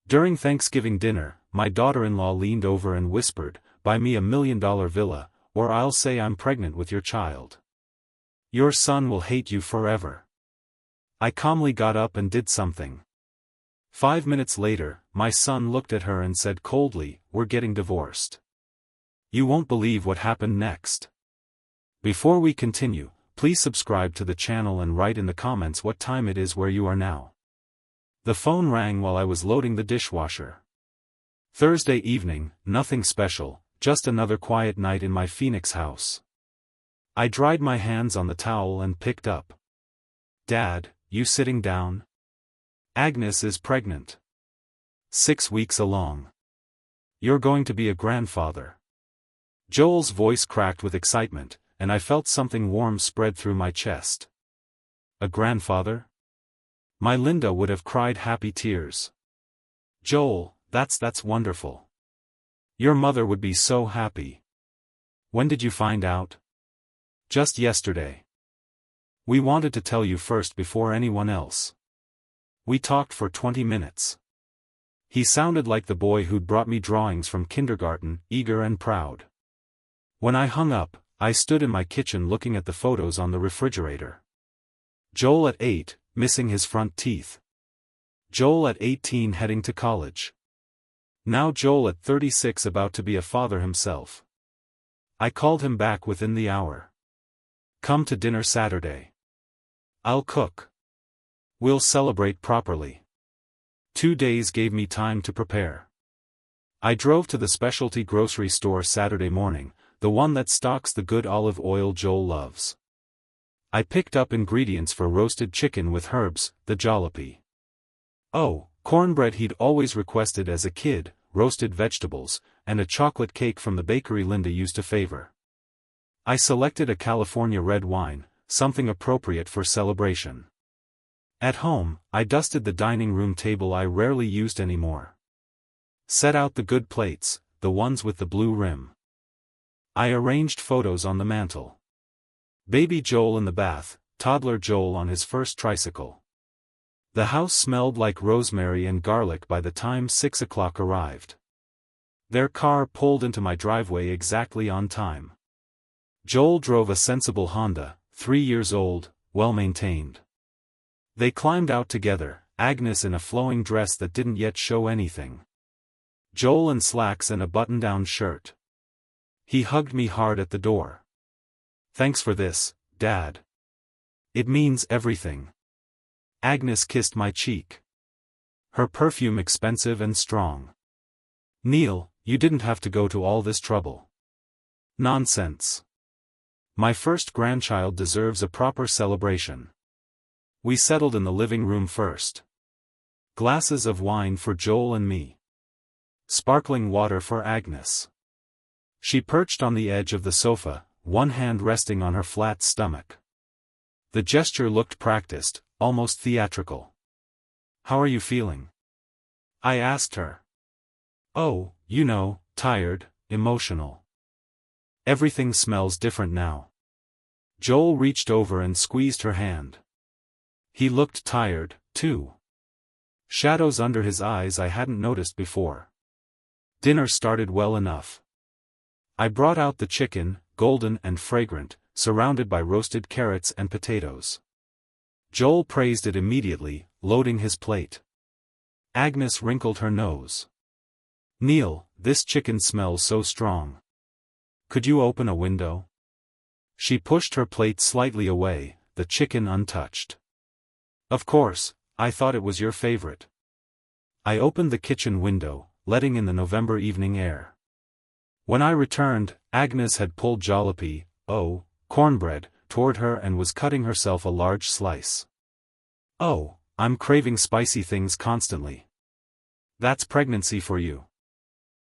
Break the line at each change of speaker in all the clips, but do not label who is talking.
During Thanksgiving dinner, my daughter-in-law leaned over and whispered, "Buy me $1 million villa, or I'll say I'm pregnant with your child. Your son will hate you forever." I calmly got up and did something. 5 minutes later, my son looked at her and said coldly, "We're getting divorced." You won't believe what happened next. Before we continue, please subscribe to the channel and write in the comments what time it is where you are now. The phone rang while I was loading the dishwasher. Thursday evening, nothing special, just another quiet night in my Phoenix house. I dried my hands on the towel and picked up. "Dad, you sitting down? Agnes is pregnant. 6 weeks along. You're going to be a grandfather." Joel's voice cracked with excitement, and I felt something warm spread through my chest. A grandfather? My Linda would have cried happy tears. "Joel, that's wonderful. Your mother would be so happy. When did you find out?" "Just yesterday. We wanted to tell you first before anyone else." We talked for 20 minutes. He sounded like the boy who'd brought me drawings from kindergarten, eager and proud. When I hung up, I stood in my kitchen looking at the photos on the refrigerator. Joel at 8, missing his front teeth. Joel at 18 heading to college. Now Joel at 36 about to be a father himself. I called him back within the hour. "Come to dinner Saturday. I'll cook. We'll celebrate properly." 2 days gave me time to prepare. I drove to the specialty grocery store Saturday morning, the one that stocks the good olive oil Joel loves. I picked up ingredients for roasted chicken with herbs, the jalapeno. Oh, cornbread he'd always requested as a kid, roasted vegetables, and a chocolate cake from the bakery Linda used to favor. I selected a California red wine, something appropriate for celebration. At home, I dusted the dining room table I rarely used anymore. Set out the good plates, the ones with the blue rim. I arranged photos on the mantel. Baby Joel in the bath, toddler Joel on his first tricycle. The house smelled like rosemary and garlic by the time 6 o'clock arrived. Their car pulled into my driveway exactly on time. Joel drove a sensible Honda, 3 years old, well-maintained. They climbed out together, Agnes in a flowing dress that didn't yet show anything. Joel in slacks and a button-down shirt. He hugged me hard at the door. "Thanks for this, Dad. It means everything." Agnes kissed my cheek. Her perfume expensive and strong. "Neil, you didn't have to go to all this trouble." "Nonsense. My first grandchild deserves a proper celebration." We settled in the living room first. Glasses of wine for Joel and me. Sparkling water for Agnes. She perched on the edge of the sofa, one hand resting on her flat stomach. The gesture looked practiced, almost theatrical. "How are you feeling?" I asked her. "Oh, you know, tired, emotional. Everything smells different now." Joel reached over and squeezed her hand. He looked tired, too. Shadows under his eyes I hadn't noticed before. Dinner started well enough. I brought out the chicken, golden and fragrant, surrounded by roasted carrots and potatoes. Joel praised it immediately, loading his plate. Agnes wrinkled her nose. "Neil, this chicken smells so strong. Could you open a window?" She pushed her plate slightly away, the chicken untouched. "Of course, I thought it was your favorite." I opened the kitchen window, letting in the November evening air. When I returned, Agnes had pulled cornbread, toward her and was cutting herself a large slice. "Oh, I'm craving spicy things constantly." "That's pregnancy for you."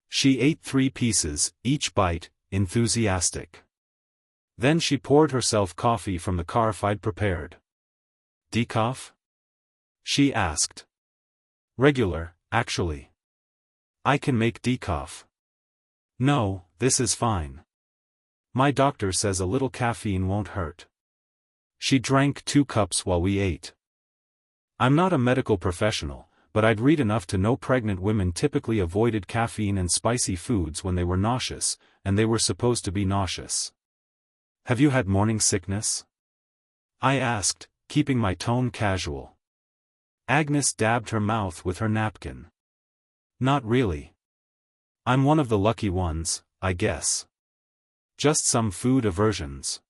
She ate 3 pieces, each bite, enthusiastic. Then she poured herself coffee from the carafe I'd prepared. "Decaf?" she asked. "Regular, actually. I can make decaf." "No, this is fine. My doctor says a little caffeine won't hurt." She drank 2 cups while we ate. I'm not a medical professional, but I'd read enough to know pregnant women typically avoided caffeine and spicy foods when they were nauseous, and they were supposed to be nauseous. "Have you had morning sickness?" I asked, keeping my tone casual. Agnes dabbed her mouth with her napkin. "Not really. I'm one of the lucky ones, I guess. Just some food aversions."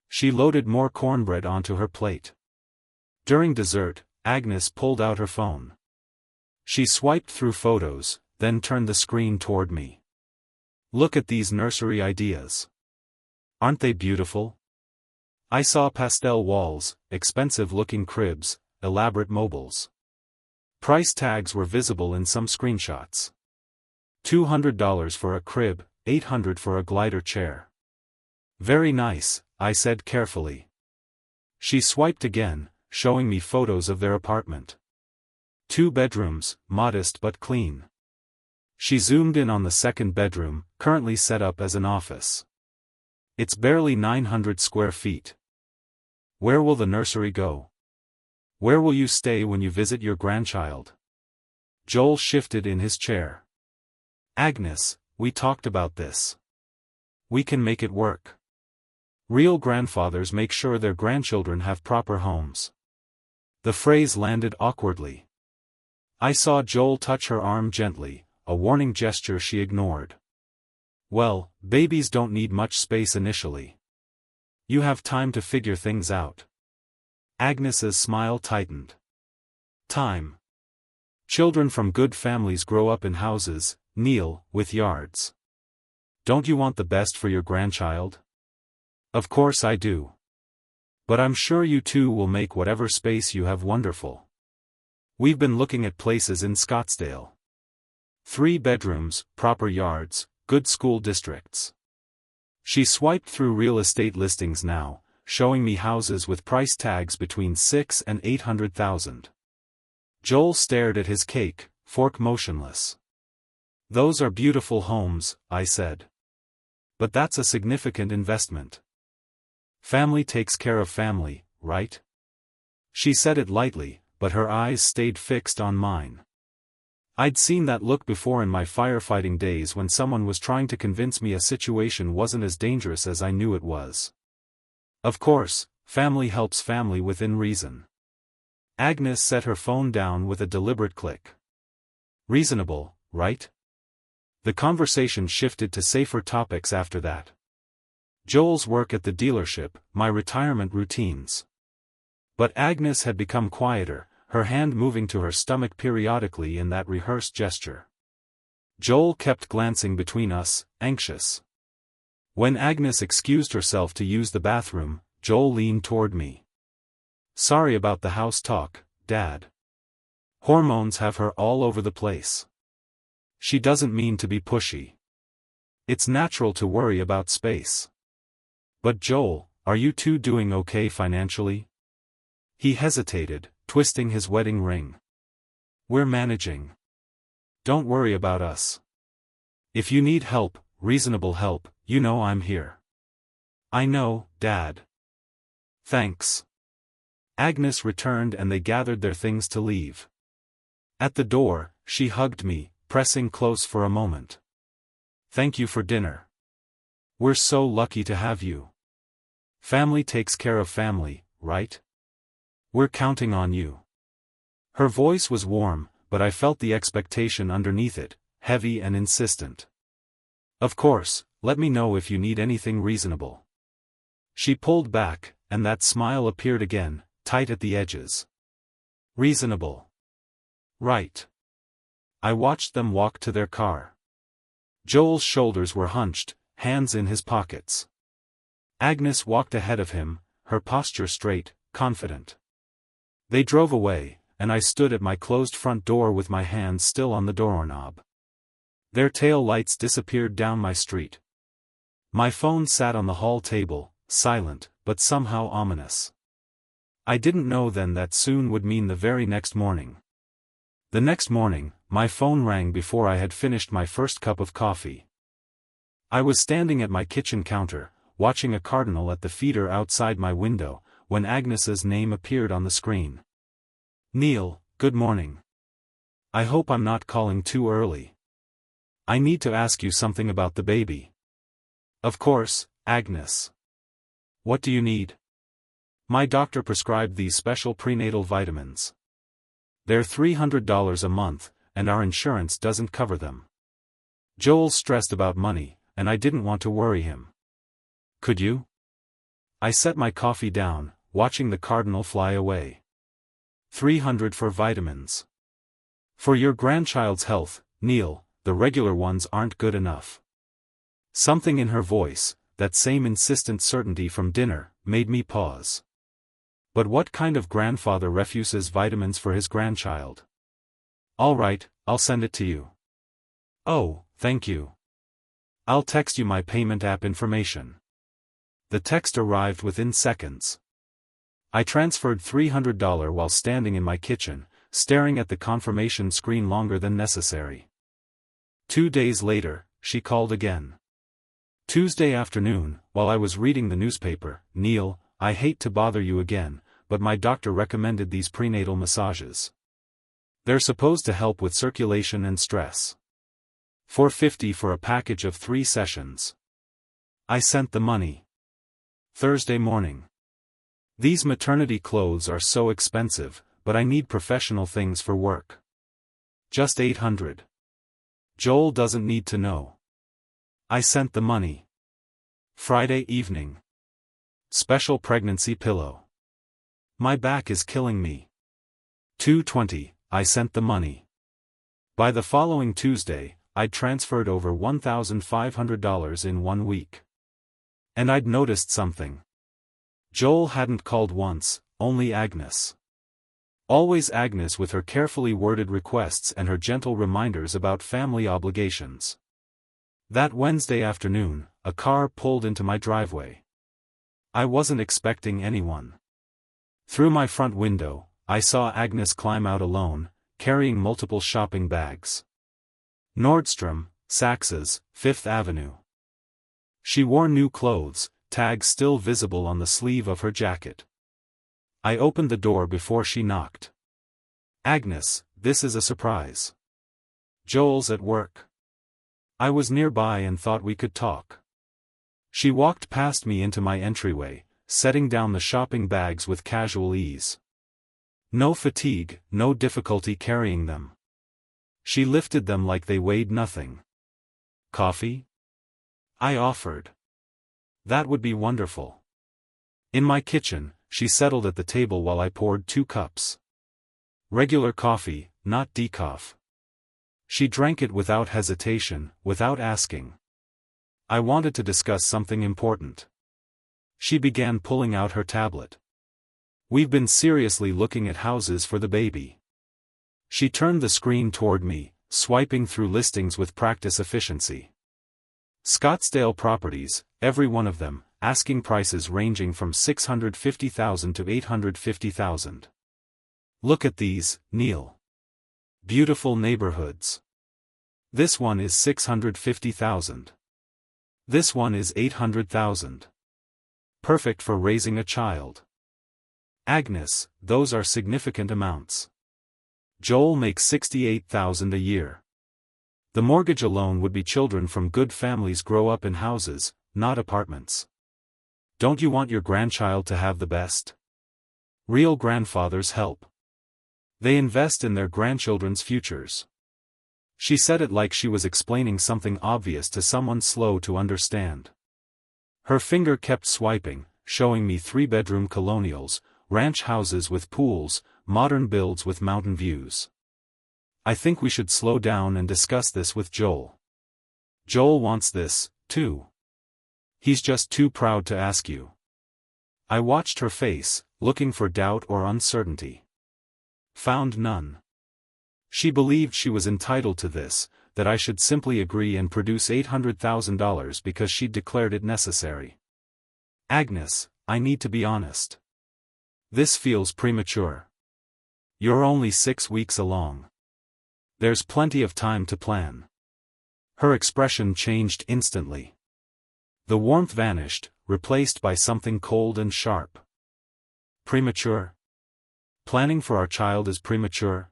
She loaded more cornbread onto her plate. During dessert, Agnes pulled out her phone. She swiped through photos, then turned the screen toward me. "Look at these nursery ideas. Aren't they beautiful?" I saw pastel walls, expensive-looking cribs, elaborate mobiles. Price tags were visible in some screenshots. $200 for a crib, $800 for a glider chair. "Very nice," I said carefully. She swiped again, showing me photos of their apartment. 2 bedrooms, modest but clean. She zoomed in on the second bedroom, currently set up as an office. "It's barely 900 square feet. Where will the nursery go? Where will you stay when you visit your grandchild?" Joel shifted in his chair. "Agnes, we talked about this. We can make it work. Real grandfathers make sure their grandchildren have proper homes." The phrase landed awkwardly. I saw Joel touch her arm gently, a warning gesture she ignored. "Well, babies don't need much space initially. You have time to figure things out." Agnes's smile tightened. "Time. Children from good families grow up in houses, Neil, with yards. Don't you want the best for your grandchild?" "Of course I do. But I'm sure you two will make whatever space you have wonderful. We've been looking at places in Scottsdale. 3 bedrooms, proper yards, good school districts." She swiped through real estate listings now, showing me houses with price tags between $600,000 and $800,000. Joel stared at his cake, fork motionless. "Those are beautiful homes," I said. "But that's a significant investment. Family takes care of family, right?" She said it lightly, but her eyes stayed fixed on mine. I'd seen that look before in my firefighting days when someone was trying to convince me a situation wasn't as dangerous as I knew it was. "Of course, family helps family within reason." Agnes set her phone down with a deliberate click. "Reasonable, right?" The conversation shifted to safer topics after that. Joel's work at the dealership, my retirement routines. But Agnes had become quieter, her hand moving to her stomach periodically in that rehearsed gesture. Joel kept glancing between us, anxious. When Agnes excused herself to use the bathroom, Joel leaned toward me. "Sorry about the house talk, Dad. Hormones have her all over the place. She doesn't mean to be pushy. It's natural to worry about space. But Joel, are you two doing okay financially?" He hesitated, twisting his wedding ring. "We're managing. Don't worry about us. If you need help, reasonable help, you know I'm here." "I know, Dad. Thanks." Agnes returned and they gathered their things to leave. At the door, she hugged me, pressing close for a moment. "Thank you for dinner. We're so lucky to have you. Family takes care of family, right? We're counting on you." Her voice was warm, but I felt the expectation underneath it, heavy and insistent. "Of course, let me know if you need anything reasonable." She pulled back, and that smile appeared again, tight at the edges. "Reasonable. Right." I watched them walk to their car. Joel's shoulders were hunched, hands in his pockets. Agnes walked ahead of him, her posture straight, confident. They drove away, and I stood at my closed front door with my hands still on the doorknob. Their tail lights disappeared down my street. My phone sat on the hall table, silent, but somehow ominous. I didn't know then that soon would mean the very next morning. The next morning, my phone rang before I had finished my first cup of coffee. I was standing at my kitchen counter, watching a cardinal at the feeder outside my window, when Agnes's name appeared on the screen. "Neil, good morning. I hope I'm not calling too early. I need to ask you something about the baby. Of course, Agnes. What do you need? My doctor prescribed these special prenatal vitamins. They're $300 a month, and our insurance doesn't cover them. Joel's stressed about money, and I didn't want to worry him. Could you? I set my coffee down, watching the cardinal fly away. $300 for vitamins. For your grandchild's health, Neil, the regular ones aren't good enough. Something in her voice, that same insistent certainty from dinner, made me pause. But what kind of grandfather refuses vitamins for his grandchild? All right, I'll send it to you. Oh, thank you. I'll text you my payment app information. The text arrived within seconds. I transferred $300 while standing in my kitchen, staring at the confirmation screen longer than necessary. 2 days later, she called again. Tuesday afternoon, while I was reading the newspaper, Neil, I hate to bother you again, but my doctor recommended these prenatal massages. They're supposed to help with circulation and stress. $450 for a package of 3 sessions. I sent the money. Thursday morning. These maternity clothes are so expensive, but I need professional things for work. Just $800. Joel doesn't need to know. I sent the money. Friday evening. Special pregnancy pillow. My back is killing me. $220, I sent the money. By the following Tuesday, I'd transferred over $1,500 in 1 week. And I'd noticed something. Joel hadn't called once, only Agnes. Always Agnes with her carefully worded requests and her gentle reminders about family obligations. That Wednesday afternoon, a car pulled into my driveway. I wasn't expecting anyone. Through my front window, I saw Agnes climb out alone, carrying multiple shopping bags. Nordstrom, Saks, Fifth Avenue. She wore new clothes, tags still visible on the sleeve of her jacket. I opened the door before she knocked. Agnes, this is a surprise. Joel's at work. I was nearby and thought we could talk. She walked past me into my entryway, setting down the shopping bags with casual ease. No fatigue, no difficulty carrying them. She lifted them like they weighed nothing. Coffee? I offered. That would be wonderful. In my kitchen, she settled at the table while I poured 2 cups. Regular coffee, not decaf. She drank it without hesitation, without asking. I wanted to discuss something important. She began pulling out her tablet. We've been seriously looking at houses for the baby. She turned the screen toward me, swiping through listings with practice efficiency. Scottsdale properties, every one of them, asking prices ranging from $650,000 to $850,000. Look at these, Neil. Beautiful neighborhoods. This one is $650,000. This one is $800,000. Perfect for raising a child. Agnes, those are significant amounts. Joel makes $68,000 a year. The mortgage alone would be children from good families grow up in houses, not apartments. Don't you want your grandchild to have the best? Real grandfathers help. They invest in their grandchildren's futures. She said it like she was explaining something obvious to someone slow to understand. Her finger kept swiping, showing me 3-bedroom colonials, ranch houses with pools, modern builds with mountain views. I think we should slow down and discuss this with Joel. Joel wants this, too. He's just too proud to ask you. I watched her face, looking for doubt or uncertainty. Found none. She believed she was entitled to this, that I should simply agree and produce $800,000 because she'd declared it necessary. Agnes, I need to be honest. This feels premature. You're only 6 weeks along. There's plenty of time to plan. Her expression changed instantly. The warmth vanished, replaced by something cold and sharp. Premature? Planning for our child is premature?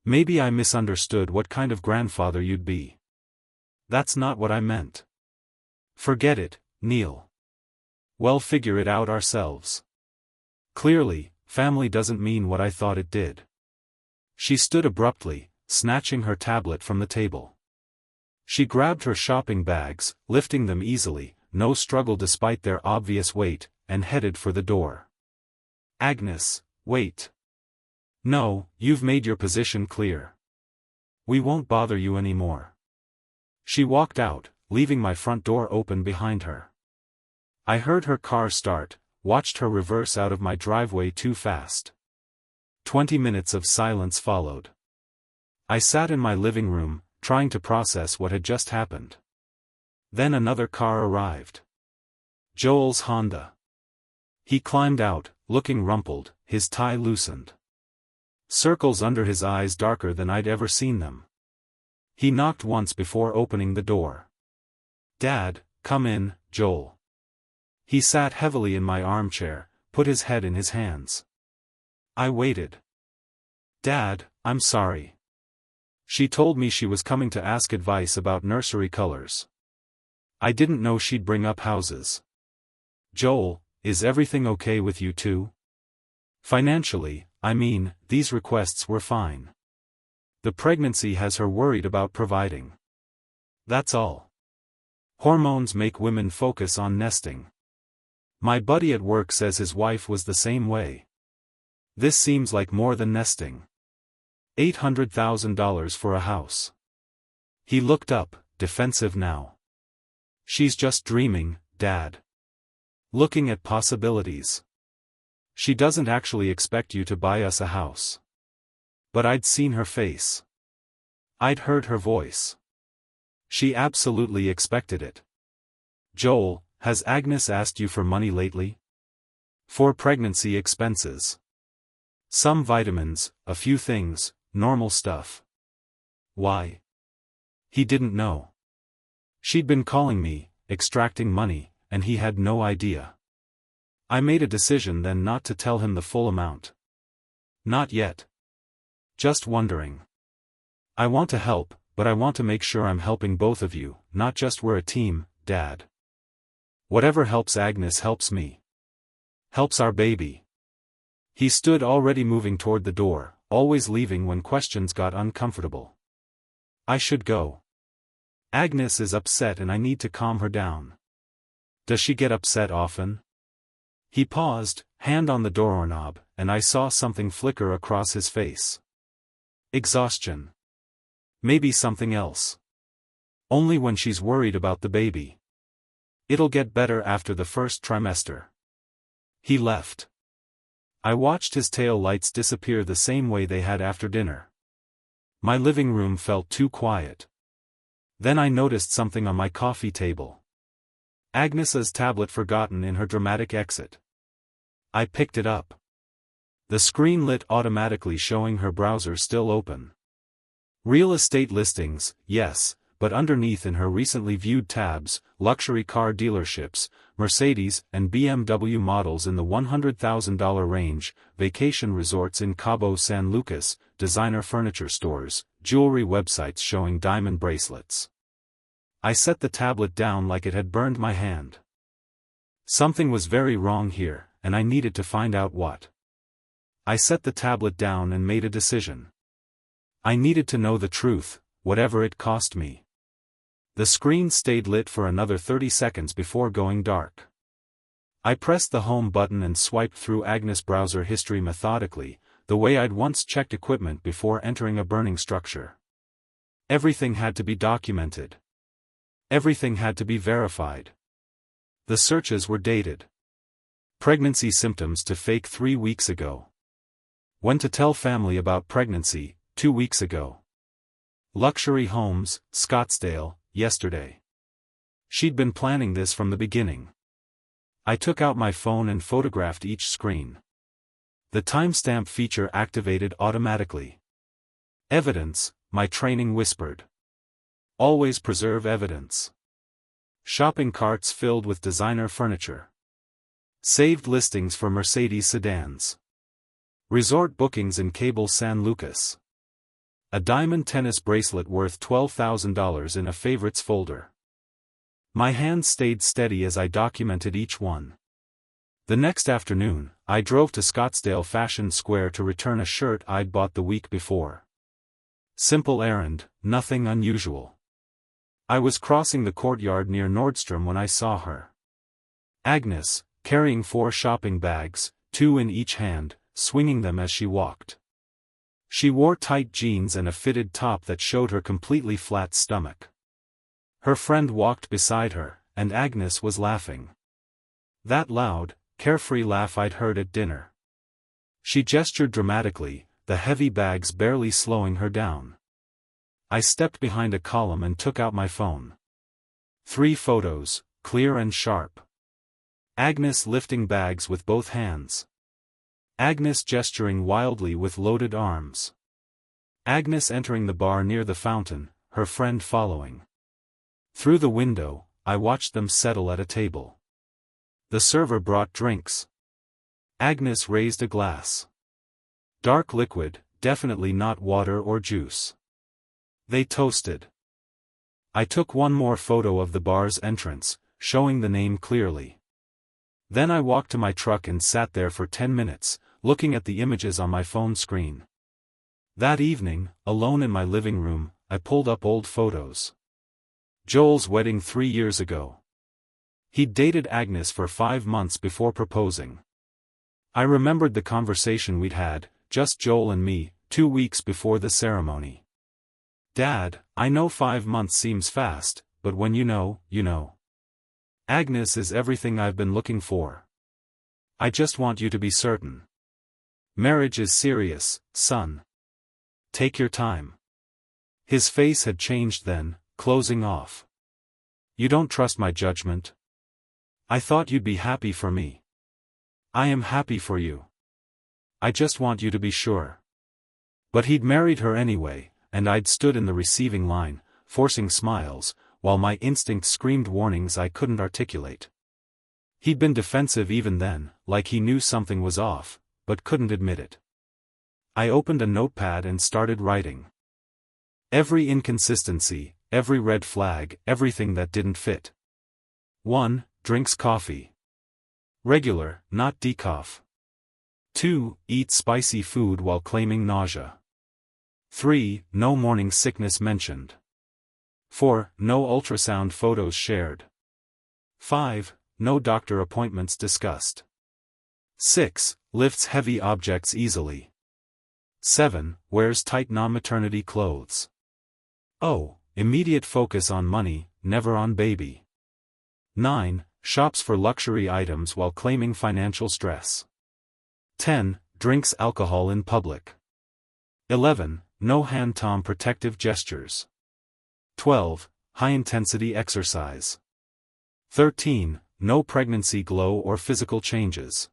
Maybe I misunderstood what kind of grandfather you'd be. That's not what I meant. Forget it, Neil. We'll figure it out ourselves. Clearly, family doesn't mean what I thought it did. She stood abruptly, snatching her tablet from the table. She grabbed her shopping bags, lifting them easily, no struggle despite their obvious weight, and headed for the door. Agnes, wait. No, you've made your position clear. We won't bother you anymore. She walked out, leaving my front door open behind her. I heard her car start, watched her reverse out of my driveway too fast. 20 minutes of silence followed. I sat in my living room, trying to process what had just happened. Then another car arrived. Joel's Honda. He climbed out, looking rumpled, his tie loosened. Circles under his eyes darker than I'd ever seen them. He knocked once before opening the door. "Dad, come in, Joel." He sat heavily in my armchair, put his head in his hands. I waited. "Dad, I'm sorry. She told me she was coming to ask advice about nursery colors. I didn't know she'd bring up houses." "Joel, is everything okay with you two?" "Financially, I mean, these requests were fine. The pregnancy has her worried about providing. That's all. Hormones make women focus on nesting. My buddy at work says his wife was the same way. This seems like more than nesting. $800,000 for a house." He looked up, defensive now. "She's just dreaming, Dad. Looking at possibilities. She doesn't actually expect you to buy us a house." But I'd seen her face. I'd heard her voice. She absolutely expected it. "Joel, has Agnes asked you for money lately?" "For pregnancy expenses. Some vitamins, a few things, normal stuff." "Why?" He didn't know. She'd been calling me, extracting money, and he had no idea. I made a decision then not to tell him the full amount. "Not yet. Just wondering. I want to help, but I want to make sure I'm helping both of you, not just we're a team, Dad. Whatever helps Agnes helps me. Helps our baby." He stood already moving toward the door, always leaving when questions got uncomfortable. "I should go. Agnes is upset and I need to calm her down." "Does she get upset often?" He paused, hand on the doorknob, and I saw something flicker across his face. Exhaustion. Maybe something else. Only when she's worried about the baby. It'll get better after the first trimester. He left. I watched his tail lights disappear the same way they had after dinner. My living room felt too quiet. Then I noticed something on my coffee table. Agnes's tablet forgotten in her dramatic exit. I picked it up. The screen lit automatically showing her browser still open. Real estate listings, yes, but underneath in her recently viewed tabs, luxury car dealerships, Mercedes and BMW models in the $100,000 range, vacation resorts in Cabo San Lucas, designer furniture stores, jewelry websites showing diamond bracelets. I set the tablet down like it had burned my hand. Something was very wrong here, and I needed to find out what. I set the tablet down and made a decision. I needed to know the truth, whatever it cost me. The screen stayed lit for another 30 seconds before going dark. I pressed the home button and swiped through Agnes' browser history methodically, the way I'd once checked equipment before entering a burning structure. Everything had to be documented. Everything had to be verified. The searches were dated. Pregnancy symptoms to fake 3 weeks ago. When to tell family about pregnancy, 2 weeks ago. Luxury homes, Scottsdale, yesterday. She'd been planning this from the beginning. I took out my phone and photographed each screen. The timestamp feature activated automatically. Evidence, my training whispered. Always preserve evidence. Shopping carts filled with designer furniture. Saved listings for Mercedes sedans. Resort bookings in Cabo San Lucas. a diamond tennis bracelet worth $12,000 in a favorites folder. My hands stayed steady as I documented each one. The next afternoon, I drove to Scottsdale Fashion Square to return a shirt I'd bought the week before. Simple errand, nothing unusual. I was crossing the courtyard near Nordstrom when I saw her. Agnes, carrying 4 shopping bags, 2 in each hand, swinging them as she walked. She wore tight jeans and a fitted top that showed her completely flat stomach. Her friend walked beside her, and Agnes was laughing. That loud, carefree laugh I'd heard at dinner. She gestured dramatically, the heavy bags barely slowing her down. I stepped behind a column and took out my phone. 3 photos, clear and sharp. Agnes lifting bags with both hands. Agnes gesturing wildly with loaded arms. Agnes entering the bar near the fountain, her friend following. Through the window, I watched them settle at a table. The server brought drinks. Agnes raised a glass. Dark liquid, definitely not water or juice. They toasted. I took one more photo of the bar's entrance, showing the name clearly. Then I walked to my truck and sat there for 10 minutes, looking at the images on my phone screen. That evening, alone in my living room, I pulled up old photos. Joel's wedding 3 years ago. He'd dated Agnes for 5 months before proposing. I remembered the conversation we'd had, just Joel and me, 2 weeks before the ceremony. Dad, I know 5 months seems fast, but when you know, you know. Agnes is everything I've been looking for. I just want you to be certain. Marriage is serious, son. Take your time. His face had changed then, closing off. You don't trust my judgment? I thought you'd be happy for me. I am happy for you. I just want you to be sure. But he'd married her anyway, and I'd stood in the receiving line, forcing smiles, while my instinct screamed warnings I couldn't articulate. He'd been defensive even then, like he knew something was off, but couldn't admit it. I opened a notepad and started writing. Every inconsistency, every red flag, everything that didn't fit. 1. Drinks coffee. Regular, not decaf. 2. Eats spicy food while claiming nausea. 3. No morning sickness mentioned. 4. No ultrasound photos shared. 5. No doctor appointments discussed. 6. Lifts heavy objects easily. 7. Wears tight non-maternity clothes. Oh, immediate focus on money, never on baby. 9. Shops for luxury items while claiming financial stress. 10. Drinks alcohol in public. 11. No hand-tom protective gestures. 12. High-intensity exercise. 13. No pregnancy glow or physical changes.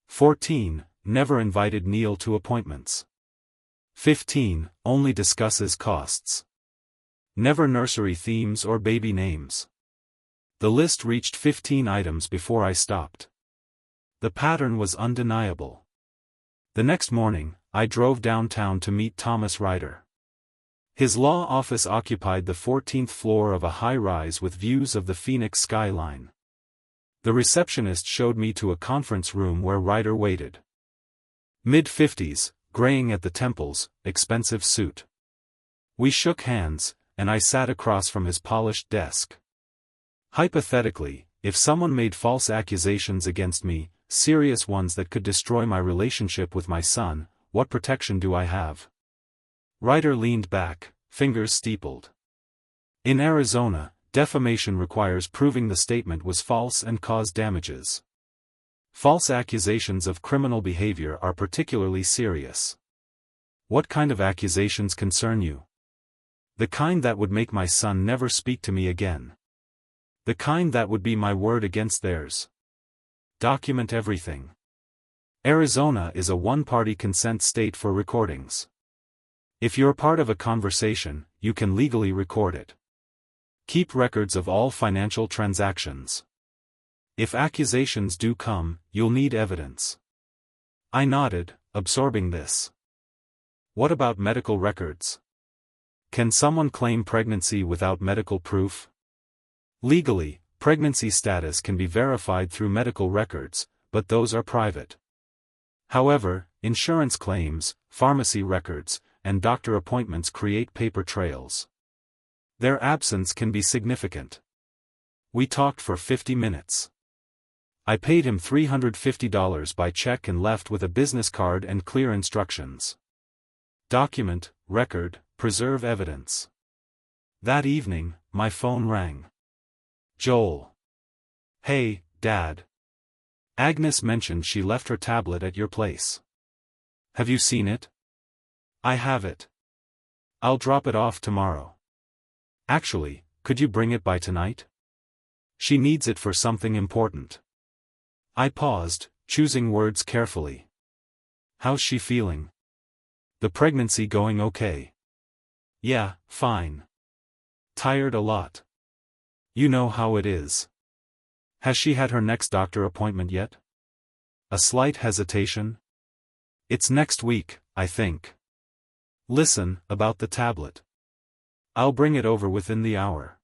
14. Never invited Neil to appointments. 15. Only discusses costs. Never nursery themes or baby names. The list reached 15 items before I stopped. The pattern was undeniable. The next morning, I drove downtown to meet Thomas Ryder. His law office occupied the 14th floor of a high-rise with views of the Phoenix skyline. The receptionist showed me to a conference room where Ryder waited. Mid-50s, graying at the temples, expensive suit. We shook hands, and I sat across from his polished desk. Hypothetically, if someone made false accusations against me, serious ones that could destroy my relationship with my son, what protection do I have? Ryder leaned back, fingers steepled. In Arizona, defamation requires proving the statement was false and caused damages. False accusations of criminal behavior are particularly serious. What kind of accusations concern you? The kind that would make my son never speak to me again. The kind that would be my word against theirs. Document everything. Arizona is a one-party consent state for recordings. If you're part of a conversation, you can legally record it. Keep records of all financial transactions. If accusations do come, you'll need evidence. I nodded, absorbing this. What about medical records? Can someone claim pregnancy without medical proof? Legally, pregnancy status can be verified through medical records, but those are private. However, insurance claims, pharmacy records, and doctor appointments create paper trails. Their absence can be significant. We talked for 50 minutes. I paid him $350 by check and left with a business card and clear instructions. Document, record, preserve evidence. That evening, my phone rang. Joel. Hey, Dad. Agnes mentioned she left her tablet at your place. Have you seen it? I have it. I'll drop it off tomorrow. Actually, could you bring it by tonight? She needs it for something important. I paused, choosing words carefully. How's she feeling? The pregnancy going okay? Yeah, fine. Tired a lot. You know how it is. Has she had her next doctor appointment yet? A slight hesitation. It's next week, I think. Listen, about the tablet. I'll bring it over within the hour.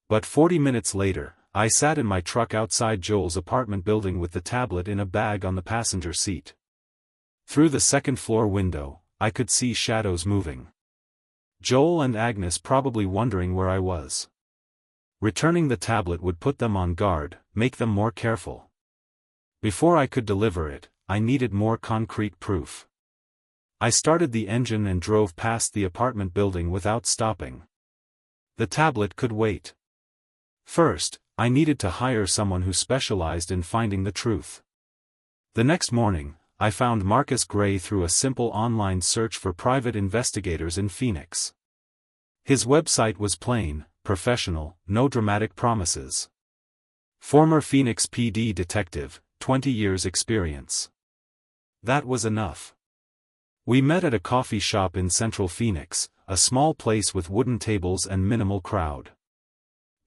But 40 minutes later, I sat in my truck outside Joel's apartment building with the tablet in a bag on the passenger seat. Through the second-floor window, I could see shadows moving. Joel and Agnes probably wondering where I was. Returning the tablet would put them on guard, make them more careful. Before I could deliver it, I needed more concrete proof. I started the engine and drove past the apartment building without stopping. The tablet could wait. First, I needed to hire someone who specialized in finding the truth. The next morning, I found Marcus Gray through a simple online search for private investigators in Phoenix. His website was plain, professional, no dramatic promises. Former Phoenix PD detective, 20 years experience. That was enough. We met at a coffee shop in central Phoenix, a small place with wooden tables and minimal crowd.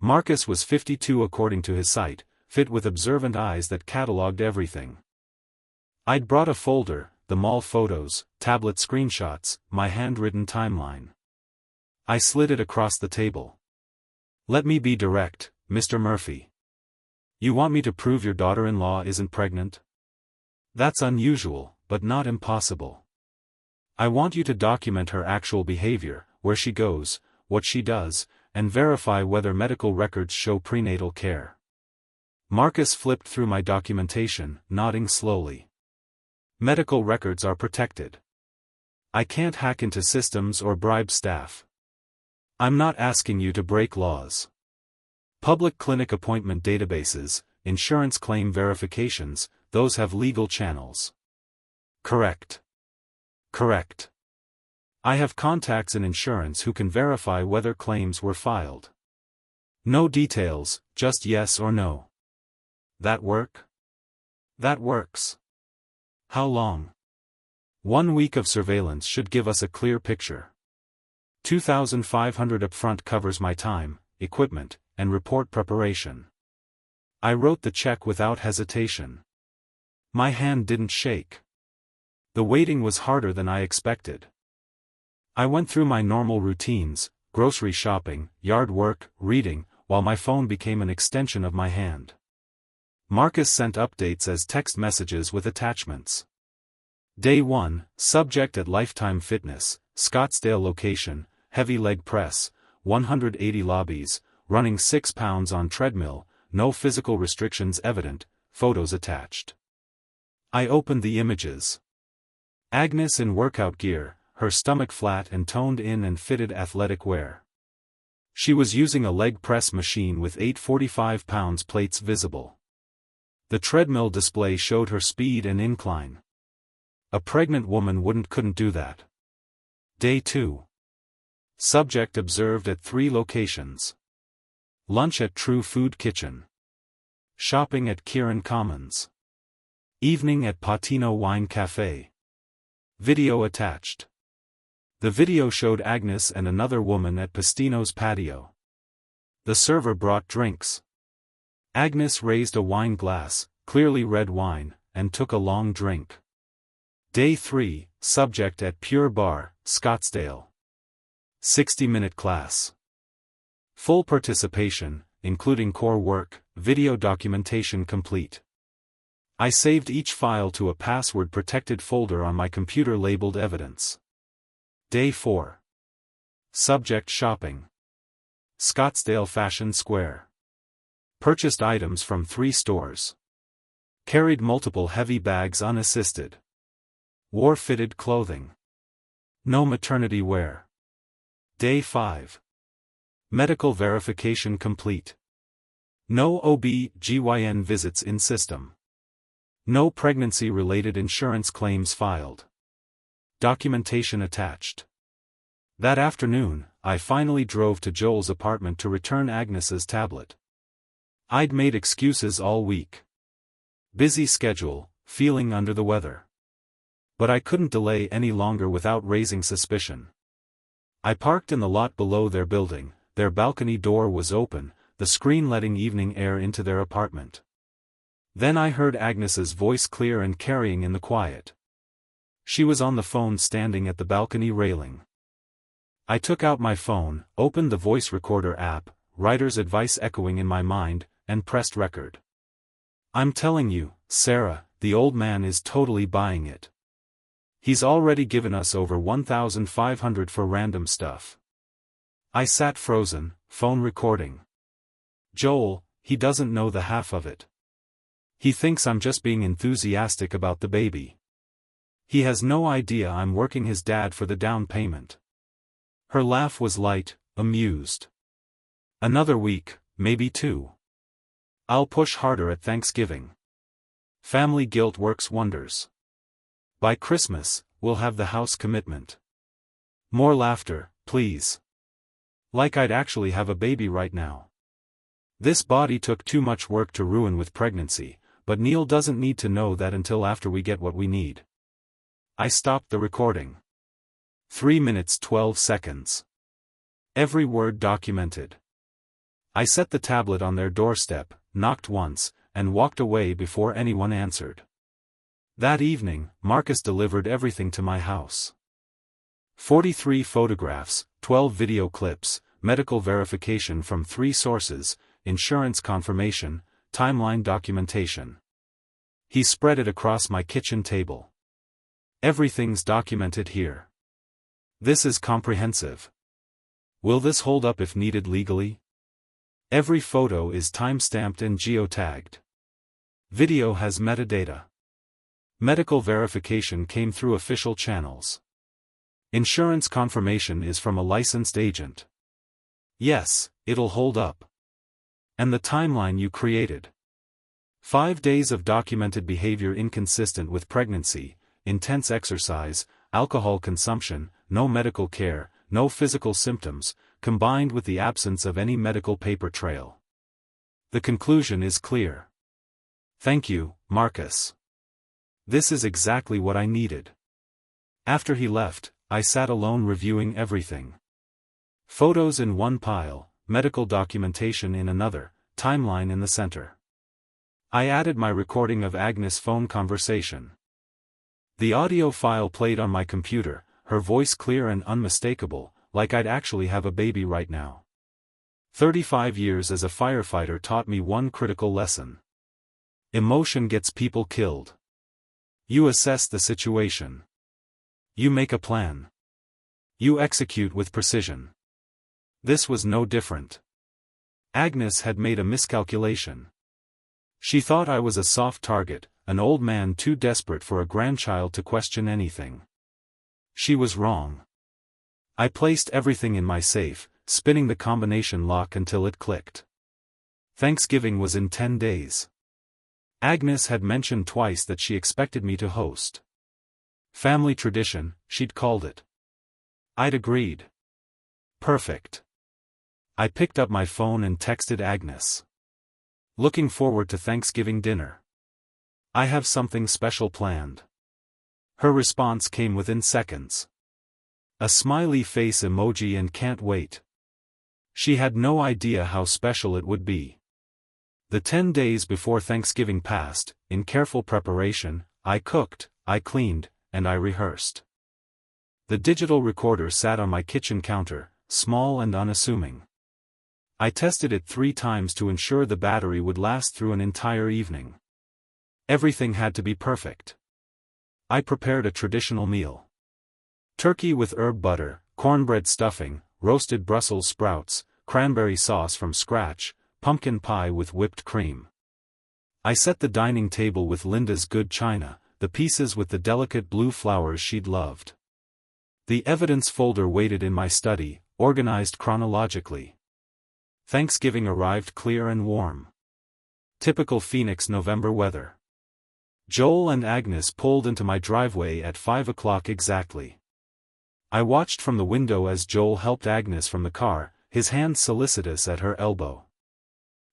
Marcus was 52 according to his site, fit with observant eyes that cataloged everything. I'd brought a folder, the mall photos, tablet screenshots, my handwritten timeline. I slid it across the table. Let me be direct, Mr. Murphy. You want me to prove your daughter-in-law isn't pregnant? That's unusual, but not impossible. I want you to document her actual behavior, where she goes, what she does, and verify whether medical records show prenatal care. Marcus flipped through my documentation, nodding slowly. Medical records are protected. I can't hack into systems or bribe staff. I'm not asking you to break laws. Public clinic appointment databases, insurance claim verifications, those have legal channels. Correct. Correct. I have contacts in insurance who can verify whether claims were filed. No details, just yes or no. That work? That works. How long? 1 week of surveillance should give us a clear picture. $2,500 upfront covers my time, equipment, and report preparation. I wrote the check without hesitation. My hand didn't shake. The waiting was harder than I expected. I went through my normal routines, grocery shopping, yard work, reading, while my phone became an extension of my hand. Marcus sent updates as text messages with attachments. Day 1, subject at Lifetime Fitness, Scottsdale location, heavy leg press, 180 lobbies, running 6 pounds on treadmill, no physical restrictions evident, photos attached. I opened the images. Agnes in workout gear, her stomach flat and toned in and fitted athletic wear. She was using a leg press machine with 8 45-pound plates visible. The treadmill display showed her speed and incline. A pregnant woman couldn't do that. Day 2. Subject observed at 3 locations. Lunch at True Food Kitchen. Shopping at Kieran Commons. Evening at Patino Wine Cafe. Video attached. The video showed Agnes and another woman at Pastino's patio. The server brought drinks. Agnes raised a wine glass, clearly red wine, and took a long drink. Day 3, subject at Pure Barre, Scottsdale. 60-minute class. Full participation, including core work, video documentation complete. I saved each file to a password-protected folder on my computer labeled Evidence. Day 4. Subject shopping. Scottsdale Fashion Square. Purchased items from 3 stores. Carried multiple heavy bags unassisted. Wore fitted clothing. No maternity wear. Day 5. Medical verification complete. No OB/GYN visits in system. No pregnancy-related insurance claims filed. Documentation attached. That afternoon, I finally drove to Joel's apartment to return Agnes's tablet. I'd made excuses all week. Busy schedule, feeling under the weather. But I couldn't delay any longer without raising suspicion. I parked in the lot below their building, their balcony door was open, the screen letting evening air into their apartment. Then I heard Agnes's voice clear and carrying in the quiet. She was on the phone standing at the balcony railing. I took out my phone, opened the voice recorder app, writer's advice echoing in my mind, and pressed record. I'm telling you, Sarah, the old man is totally buying it. He's already given us over $1,500 for random stuff. I sat frozen, phone recording. Joel, he doesn't know the half of it. He thinks I'm just being enthusiastic about the baby. He has no idea I'm working his dad for the down payment. Her laugh was light, amused. Another week, maybe 2. I'll push harder at Thanksgiving. Family guilt works wonders. By Christmas, we'll have the house commitment. More laughter, please. Like I'd actually have a baby right now. This body took too much work to ruin with pregnancy, but Neil doesn't need to know that until after we get what we need. I stopped the recording. 3 minutes 12 seconds. Every word documented. I set the tablet on their doorstep, knocked once, and walked away before anyone answered. That evening, Marcus delivered everything to my house. 43 photographs, 12 video clips, medical verification from 3 sources, insurance confirmation, timeline documentation. He spread it across my kitchen table. Everything's documented here. This is comprehensive. Will this hold up if needed legally? Every photo is time-stamped and geotagged. Video has metadata. Medical verification came through official channels. Insurance confirmation is from a licensed agent. Yes, it'll hold up. And the timeline you created. 5 days of documented behavior inconsistent with pregnancy, intense exercise, alcohol consumption, no medical care, no physical symptoms, combined with the absence of any medical paper trail. The conclusion is clear. Thank you, Marcus. This is exactly what I needed. After he left, I sat alone reviewing everything. Photos in one pile, medical documentation in another, timeline in the center. I added my recording of Agnes' phone conversation. The audio file played on my computer, her voice clear and unmistakable, like I'd actually have a baby right now. 35 years as a firefighter taught me one critical lesson. Emotion gets people killed. You assess the situation. You make a plan. You execute with precision. This was no different. Agnes had made a miscalculation. She thought I was a soft target, an old man too desperate for a grandchild to question anything. She was wrong. I placed everything in my safe, spinning the combination lock until it clicked. Thanksgiving was in 10 days. Agnes had mentioned twice that she expected me to host. Family tradition, she'd called it. I'd agreed. Perfect. I picked up my phone and texted Agnes. Looking forward to Thanksgiving dinner. I have something special planned. Her response came within seconds. A smiley face emoji and can't wait. She had no idea how special it would be. The 10 days before Thanksgiving passed, in careful preparation, I cooked, I cleaned, and I rehearsed. The digital recorder sat on my kitchen counter, small and unassuming. I tested it 3 times to ensure the battery would last through an entire evening. Everything had to be perfect. I prepared a traditional meal. Turkey with herb butter, cornbread stuffing, roasted Brussels sprouts, cranberry sauce from scratch, pumpkin pie with whipped cream. I set the dining table with Linda's good china, the pieces with the delicate blue flowers she'd loved. The evidence folder waited in my study, organized chronologically. Thanksgiving arrived clear and warm. Typical Phoenix November weather. Joel and Agnes pulled into my driveway at 5 o'clock exactly. I watched from the window as Joel helped Agnes from the car, his hand solicitous at her elbow.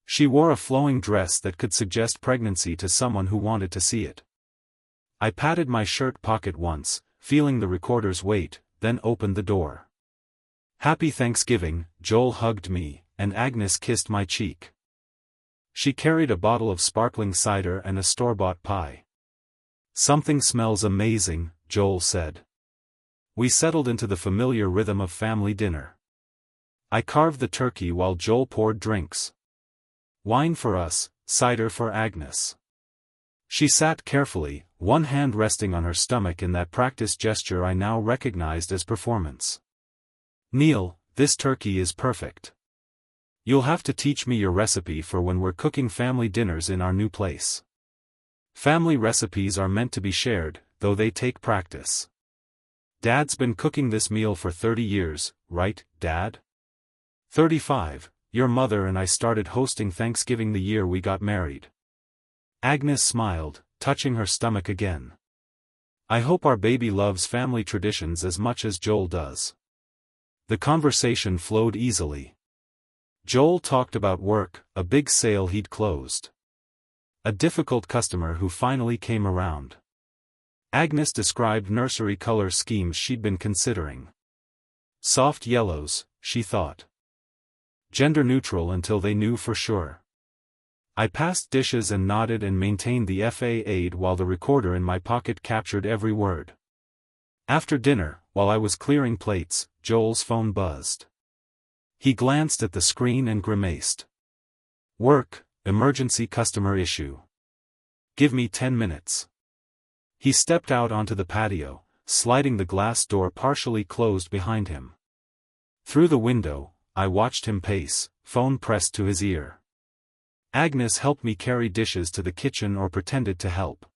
She wore a flowing dress that could suggest pregnancy to someone who wanted to see it. I patted my shirt pocket once, feeling the recorder's weight, then opened the door. Happy Thanksgiving, Joel hugged me, and Agnes kissed my cheek. She carried a bottle of sparkling cider and a store-bought pie. Something smells amazing, Joel said. We settled into the familiar rhythm of family dinner. I carved the turkey while Joel poured drinks. Wine for us, cider for Agnes. She sat carefully, one hand resting on her stomach in that practiced gesture I now recognized as performance. Neil, this turkey is perfect. You'll have to teach me your recipe for when we're cooking family dinners in our new place. Family recipes are meant to be shared, though they take practice. Dad's been cooking this meal for 30 years, right, Dad? 35, your mother and I started hosting Thanksgiving the year we got married. Agnes smiled, touching her stomach again. I hope our baby loves family traditions as much as Joel does. The conversation flowed easily. Joel talked about work, a big sale he'd closed. A difficult customer who finally came around. Agnes described nursery color schemes she'd been considering. Soft yellows, she thought. Gender neutral until they knew for sure. I passed dishes and nodded and maintained the FA-aid while the recorder in my pocket captured every word. After dinner, while I was clearing plates, Joel's phone buzzed. He glanced at the screen and grimaced. Work, emergency customer issue. Give me 10 minutes. He stepped out onto the patio, sliding the glass door partially closed behind him. Through the window, I watched him pace, phone pressed to his ear. Agnes helped me carry dishes to the kitchen or pretended to help.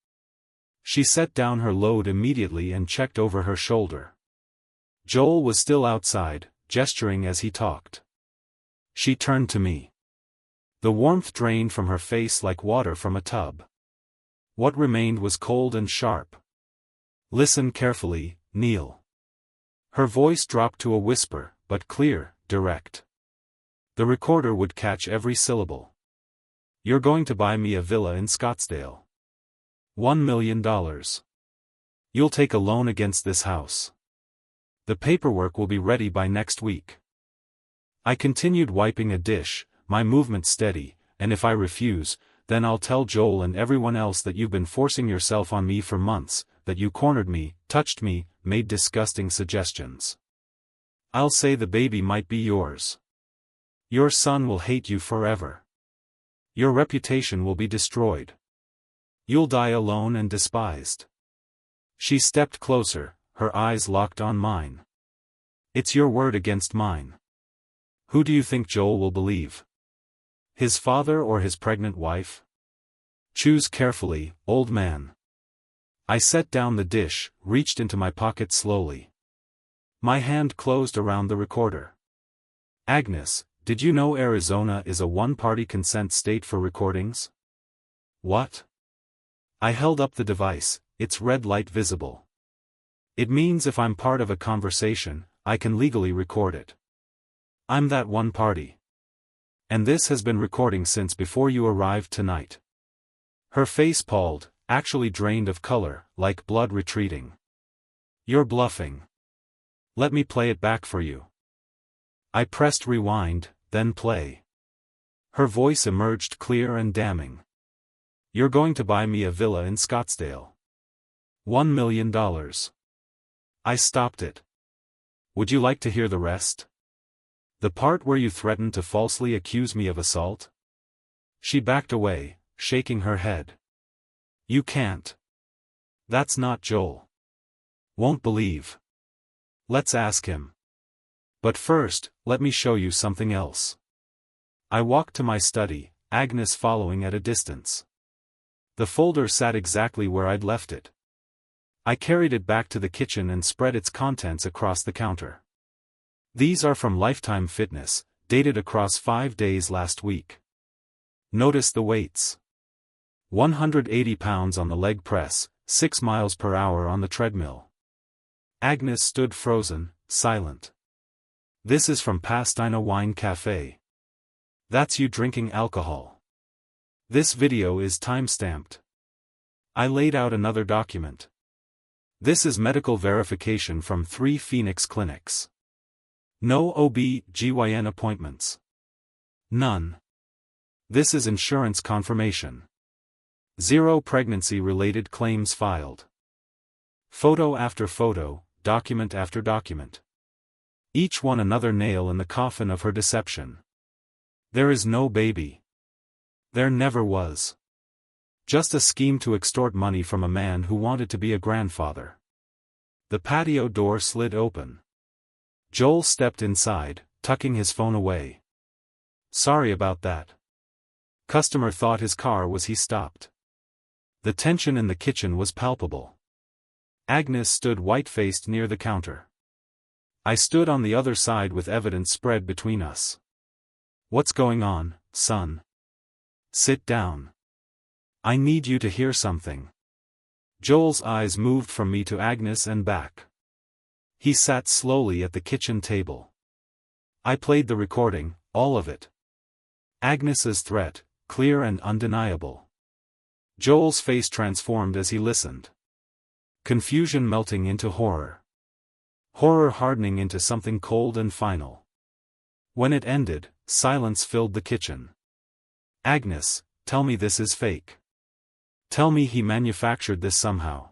She set down her load immediately and checked over her shoulder. Joel was still outside, gesturing as he talked. She turned to me. The warmth drained from her face like water from a tub. What remained was cold and sharp. Listen carefully, Neil. Her voice dropped to a whisper, but clear, direct. The recorder would catch every syllable. You're going to buy me a villa in Scottsdale. $1 million. You'll take a loan against this house. The paperwork will be ready by next week. I continued wiping a dish, my movement steady, and if I refuse, then I'll tell Joel and everyone else that you've been forcing yourself on me for months, that you cornered me, touched me, made disgusting suggestions. I'll say the baby might be yours. Your son will hate you forever. Your reputation will be destroyed. You'll die alone and despised. She stepped closer, her eyes locked on mine. It's your word against mine. Who do you think Joel will believe? His father or his pregnant wife? Choose carefully, old man. I set down the dish, reached into my pocket slowly. My hand closed around the recorder. Agnes, did you know Arizona is a one-party consent state for recordings? What? I held up the device, its red light visible. It means if I'm part of a conversation, I can legally record it. I'm that one party. And this has been recording since before you arrived tonight. Her face palled, actually drained of color, like blood retreating. You're bluffing. Let me play it back for you. I pressed rewind, then play. Her voice emerged clear and damning. You're going to buy me a villa in Scottsdale. $1 million. I stopped it. Would you like to hear the rest? The part where you threatened to falsely accuse me of assault? She backed away, shaking her head. You can't. That's not Joel. Won't believe. Let's ask him. But first, let me show you something else. I walked to my study, Agnes following at a distance. The folder sat exactly where I'd left it. I carried it back to the kitchen and spread its contents across the counter. These are from Lifetime Fitness, dated across 5 days last week. Notice the weights. 180 pounds on the leg press, 6 miles per hour on the treadmill. Agnes stood frozen, silent. This is from Pastina Wine Cafe. That's you drinking alcohol. This video is time-stamped. I laid out another document. This is medical verification from 3 Phoenix clinics. No OB/GYN appointments. None. This is insurance confirmation. 0 pregnancy-related claims filed. Photo after photo, document after document. Each one another nail in the coffin of her deception. There is no baby. There never was. Just a scheme to extort money from a man who wanted to be a grandfather. The patio door slid open. Joel stepped inside, tucking his phone away. Sorry about that. Customer thought his car was. He stopped. The tension in the kitchen was palpable. Agnes stood white-faced near the counter. I stood on the other side with evidence spread between us. What's going on, son? Sit down. I need you to hear something. Joel's eyes moved from me to Agnes and back. He sat slowly at the kitchen table. I played the recording, all of it. Agnes's threat, clear and undeniable. Joel's face transformed as he listened. Confusion melting into horror. Horror hardening into something cold and final. When it ended, silence filled the kitchen. Agnes, tell me this is fake. Tell me he manufactured this somehow.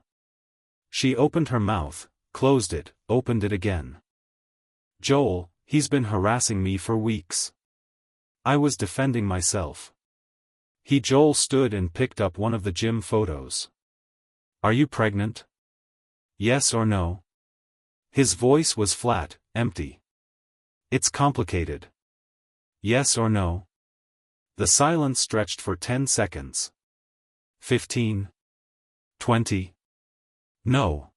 She opened her mouth, closed it, opened it again. Joel, he's been harassing me for weeks. I was defending myself. Joel stood and picked up one of the gym photos. Are you pregnant? Yes or no? His voice was flat, empty. It's complicated. Yes or no? The silence stretched for 10 seconds. 15. 20. No.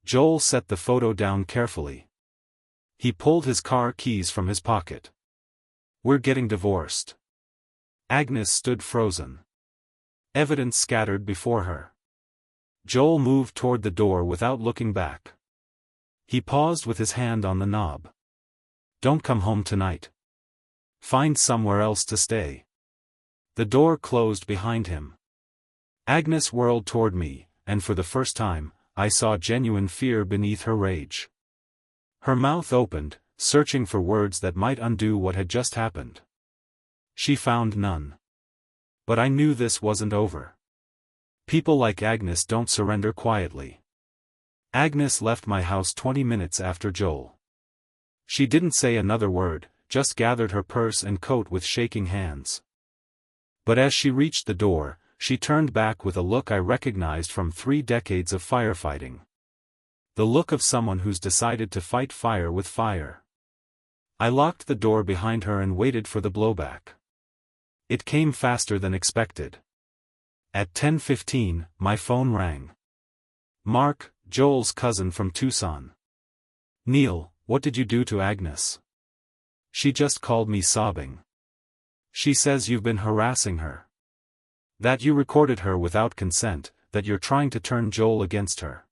Joel set the photo down carefully. He pulled his car keys from his pocket. We're getting divorced. Agnes stood frozen. Evidence scattered before her. Joel moved toward the door without looking back. He paused with his hand on the knob. Don't come home tonight. Find somewhere else to stay. The door closed behind him. Agnes whirled toward me, and for the first time, I saw genuine fear beneath her rage. Her mouth opened, searching for words that might undo what had just happened. She found none. But I knew this wasn't over. People like Agnes don't surrender quietly. Agnes left my house 20 minutes after Joel. She didn't say another word, just gathered her purse and coat with shaking hands. But as she reached the door, she turned back with a look I recognized from 3 decades of firefighting. The look of someone who's decided to fight fire with fire. I locked the door behind her and waited for the blowback. It came faster than expected. At 10:15, my phone rang. Mark, Joel's cousin from Tucson. Neil, what did you do to Agnes? She just called me sobbing. She says you've been harassing her. That you recorded her without consent, that you're trying to turn Joel against her.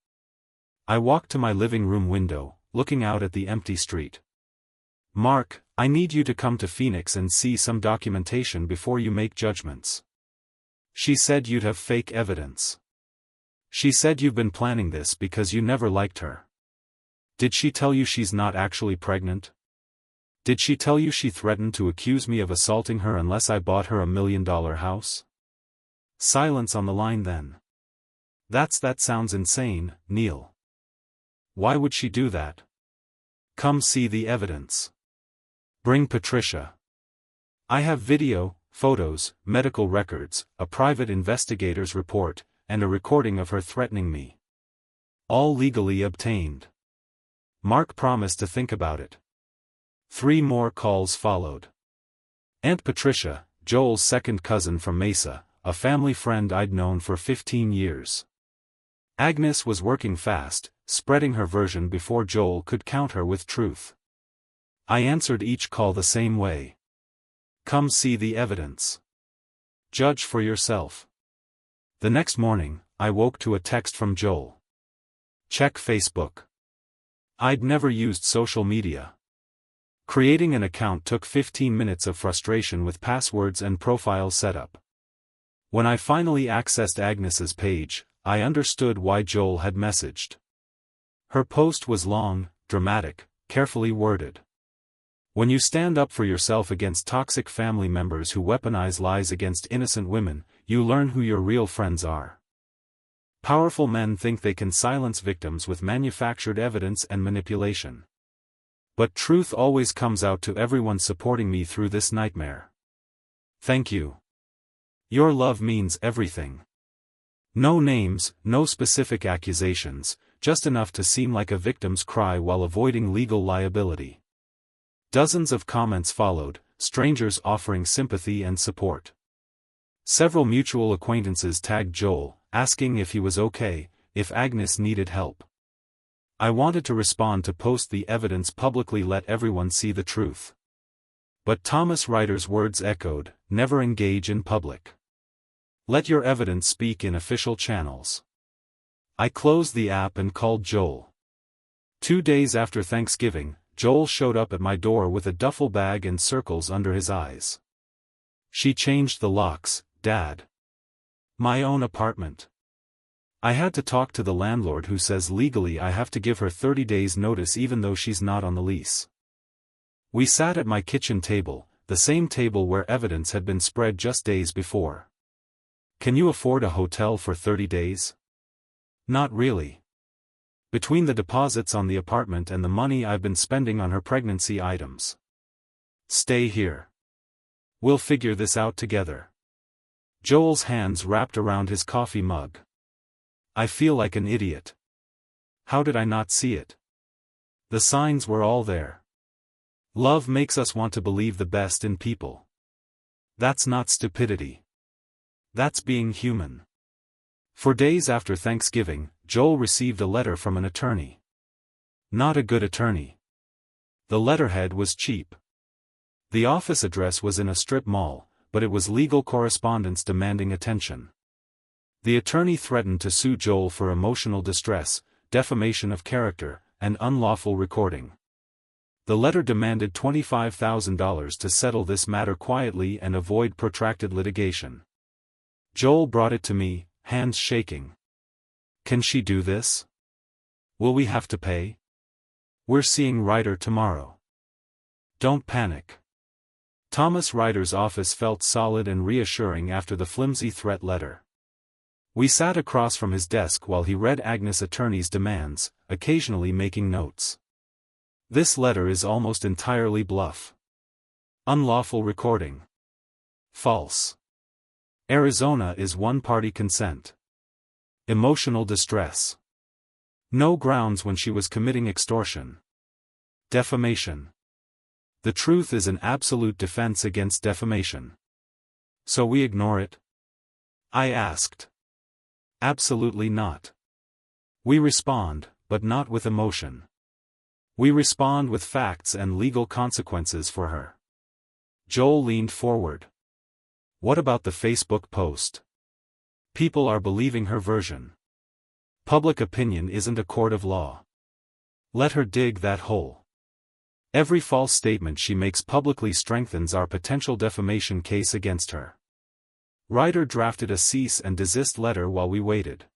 I walked to my living room window, looking out at the empty street. Mark, I need you to come to Phoenix and see some documentation before you make judgments. She said you'd have fake evidence. She said you've been planning this because you never liked her. Did she tell you she's not actually pregnant? Did she tell you she threatened to accuse me of assaulting her unless I bought her $1 million house? Silence on the line then. That sounds insane, Neil. Why would she do that? Come see the evidence. Bring Patricia. I have video, photos, medical records, a private investigator's report, and a recording of her threatening me. All legally obtained. Mark promised to think about it. 3 more calls followed. Aunt Patricia, Joel's second cousin from Mesa, a family friend I'd known for 15 years. Agnes was working fast, spreading her version before Joel could count her with truth. I answered each call the same way. Come see the evidence. Judge for yourself. The next morning, I woke to a text from Joel. Check Facebook. I'd never used social media. Creating an account took 15 minutes of frustration with passwords and profile setup. When I finally accessed Agnes's page, I understood why Joel had messaged. Her post was long, dramatic, carefully worded. When you stand up for yourself against toxic family members who weaponize lies against innocent women, you learn who your real friends are. Powerful men think they can silence victims with manufactured evidence and manipulation. But truth always comes out to everyone supporting me through this nightmare. Thank you. Your love means everything. No names, no specific accusations, just enough to seem like a victim's cry while avoiding legal liability. Dozens of comments followed, strangers offering sympathy and support. Several mutual acquaintances tagged Joel, asking if he was okay, if Agnes needed help. I wanted to respond to post the evidence publicly, let everyone see the truth. But Thomas Ryder's words echoed, never engage in public. Let your evidence speak in official channels. I closed the app and called Joel. 2 days after Thanksgiving, Joel showed up at my door with a duffel bag and circles under his eyes. She changed the locks, Dad. My own apartment. I had to talk to the landlord who says legally I have to give her 30 days notice even though she's not on the lease. We sat at my kitchen table, the same table where evidence had been spread just days before. Can you afford a hotel for 30 days? Not really. Between the deposits on the apartment and the money I've been spending on her pregnancy items. Stay here. We'll figure this out together. Joel's hands wrapped around his coffee mug. I feel like an idiot. How did I not see it? The signs were all there. Love makes us want to believe the best in people. That's not stupidity. That's being human. For days after Thanksgiving, Joel received a letter from an attorney. Not a good attorney. The letterhead was cheap. The office address was in a strip mall, but it was legal correspondence demanding attention. The attorney threatened to sue Joel for emotional distress, defamation of character, and unlawful recording. The letter demanded $25,000 to settle this matter quietly and avoid protracted litigation. Joel brought it to me, hands shaking. Can she do this? Will we have to pay? We're seeing Ryder tomorrow. Don't panic. Thomas Ryder's office felt solid and reassuring after the flimsy threat letter. We sat across from his desk while he read Agnes' attorney's demands, occasionally making notes. This letter is almost entirely bluff. Unlawful recording. False. Arizona is one-party consent. Emotional distress. No grounds when she was committing extortion. Defamation. The truth is an absolute defense against defamation. So we ignore it? I asked. Absolutely not. We respond, but not with emotion. We respond with facts and legal consequences for her. Joel leaned forward. What about the Facebook post? People are believing her version. Public opinion isn't a court of law. Let her dig that hole. Every false statement she makes publicly strengthens our potential defamation case against her. Ryder drafted a cease and desist letter while we waited.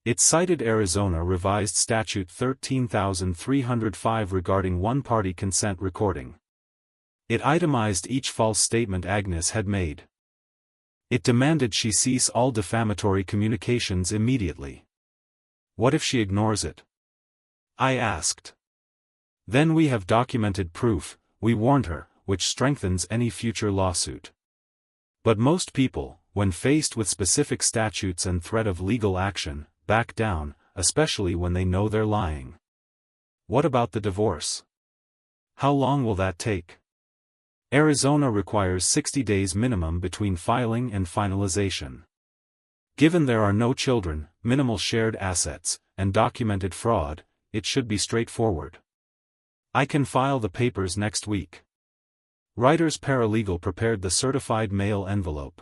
It cited Arizona Revised Statute 13,305 regarding one-party consent recording. It itemized each false statement Agnes had made. It demanded she cease all defamatory communications immediately. What if she ignores it? I asked. Then we have documented proof, we warned her, which strengthens any future lawsuit. But most people, when faced with specific statutes and threat of legal action, back down, especially when they know they're lying. What about the divorce? How long will that take? Arizona requires 60 days minimum between filing and finalization. Given there are no children, minimal shared assets, and documented fraud, it should be straightforward. I can file the papers next week. Ryder's paralegal prepared the certified mail envelope.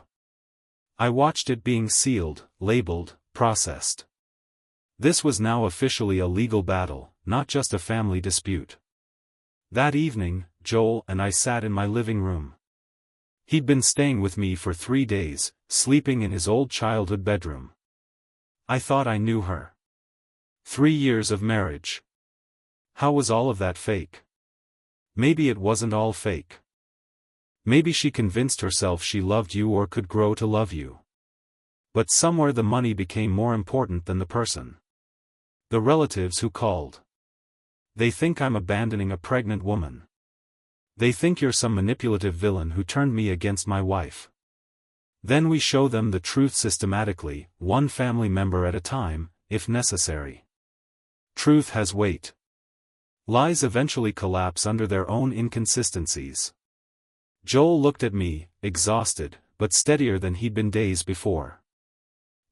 I watched it being sealed, labeled, processed. This was now officially a legal battle, not just a family dispute. That evening, Joel and I sat in my living room. He'd been staying with me for 3 days, sleeping in his old childhood bedroom. I thought I knew her. 3 years of marriage. How was all of that fake? Maybe it wasn't all fake. Maybe she convinced herself she loved you or could grow to love you. But somewhere the money became more important than the person. The relatives who called. They think I'm abandoning a pregnant woman. They think you're some manipulative villain who turned me against my wife. Then we show them the truth systematically, one family member at a time, if necessary. Truth has weight. Lies eventually collapse under their own inconsistencies. Joel looked at me, exhausted, but steadier than he'd been days before.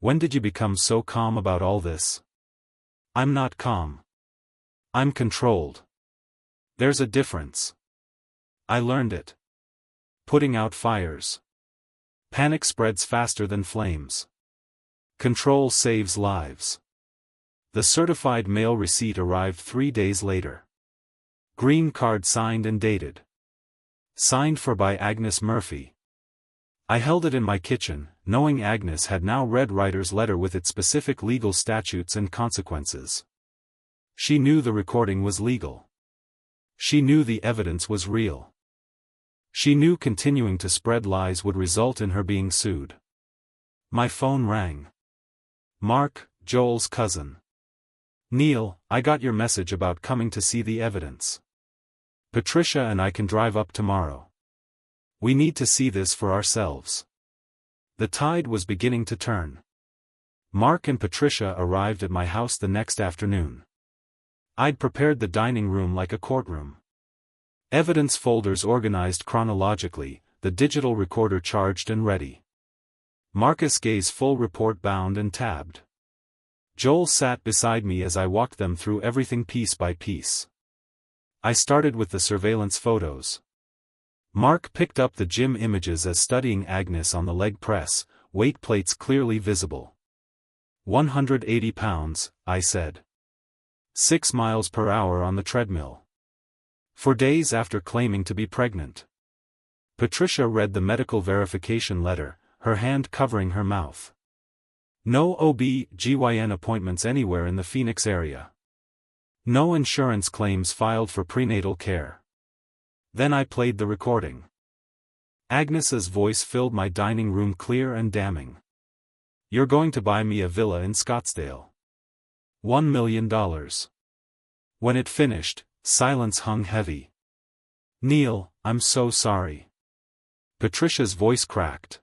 When did you become so calm about all this? I'm not calm. I'm controlled. There's a difference. I learned it. Putting out fires. Panic spreads faster than flames. Control saves lives. The certified mail receipt arrived 3 days later. Green card signed and dated. Signed for by Agnes Murphy. I held it in my kitchen, knowing Agnes had now read Ryder's letter with its specific legal statutes and consequences. She knew the recording was legal. She knew the evidence was real. She knew continuing to spread lies would result in her being sued. My phone rang. Mark, Joel's cousin. Neil, I got your message about coming to see the evidence. Patricia and I can drive up tomorrow. We need to see this for ourselves. The tide was beginning to turn. Mark and Patricia arrived at my house the next afternoon. I'd prepared the dining room like a courtroom. Evidence folders organized chronologically, the digital recorder charged and ready. Marcus Gay's full report bound and tabbed. Joel sat beside me as I walked them through everything piece by piece. I started with the surveillance photos. Mark picked up the gym images as studying Agnes on the leg press, weight plates clearly visible. 180 pounds, I said. 6 miles per hour on the treadmill. For days after claiming to be pregnant. Patricia read the medical verification letter, her hand covering her mouth. No OB/GYN appointments anywhere in the Phoenix area. No insurance claims filed for prenatal care. Then I played the recording. Agnes's voice filled my dining room clear and damning. You're going to buy me a villa in Scottsdale. $1 million. When it finished, silence hung heavy. Neil, I'm so sorry. Patricia's voice cracked.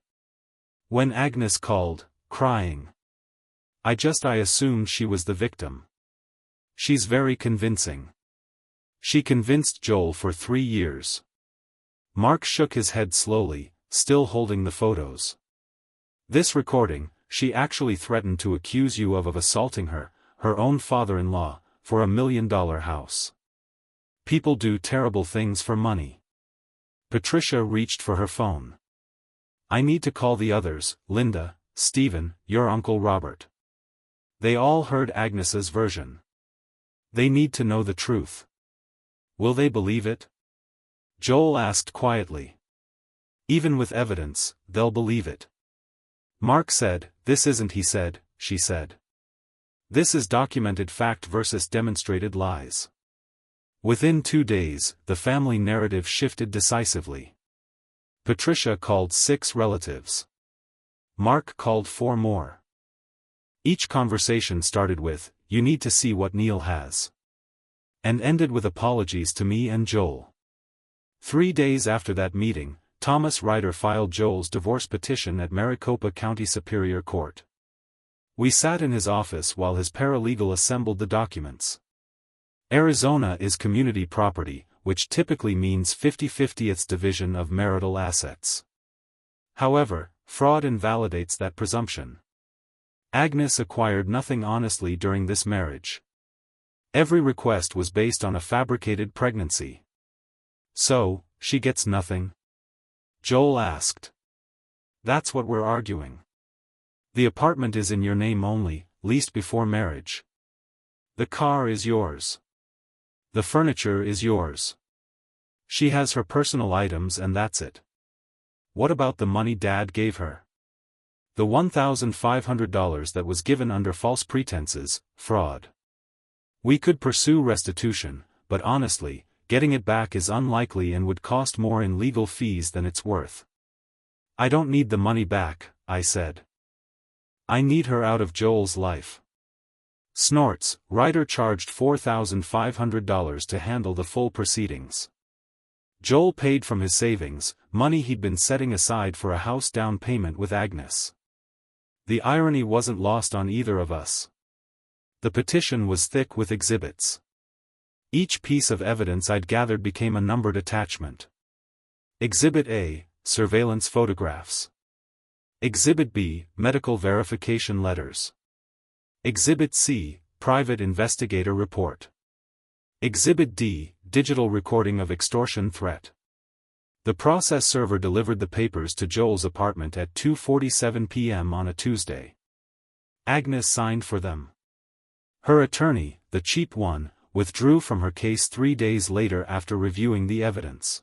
When Agnes called, crying. I assumed she was the victim. She's very convincing. She convinced Joel for 3 years. Mark shook his head slowly, still holding the photos. This recording, she actually threatened to accuse you of assaulting her own father-in-law, for $1 million house. People do terrible things for money. Patricia reached for her phone. I need to call the others, Linda, Stephen, your Uncle Robert. They all heard Agnes's version. They need to know the truth. Will they believe it? Joel asked quietly. Even with evidence, they'll believe it. Mark said, this isn't he said, she said. This is documented fact versus demonstrated lies. Within 2 days, the family narrative shifted decisively. Patricia called 6 relatives. Mark called 4 more. Each conversation started with, you need to see what Neil has. and ended with apologies to me and Joel. 3 days after that meeting, Thomas Ryder filed Joel's divorce petition at Maricopa County Superior Court. We sat in his office while his paralegal assembled the documents. Arizona is community property, which typically means 50/50th division of marital assets. However, fraud invalidates that presumption. Agnes acquired nothing honestly during this marriage. Every request was based on a fabricated pregnancy. So, she gets nothing? Joel asked. That's what we're arguing. The apartment is in your name only, leased before marriage. The car is yours. The furniture is yours. She has her personal items and that's it. What about the money Dad gave her? The $1,500 that was given under false pretenses, fraud. We could pursue restitution, but honestly, getting it back is unlikely and would cost more in legal fees than it's worth. I don't need the money back, I said. I need her out of Joel's life. Snorts. Ryder charged $4,500 to handle the full proceedings. Joel paid from his savings, money he'd been setting aside for a house down payment with Agnes. The irony wasn't lost on either of us. The petition was thick with exhibits. Each piece of evidence I'd gathered became a numbered attachment. Exhibit A, surveillance photographs. Exhibit B, medical verification letters. Exhibit C, private investigator report. Exhibit D, digital recording of extortion threat. The process server delivered the papers to Joel's apartment at 2:47 p.m. on a Tuesday. Agnes signed for them. Her attorney, the cheap one, withdrew from her case 3 days later after reviewing the evidence.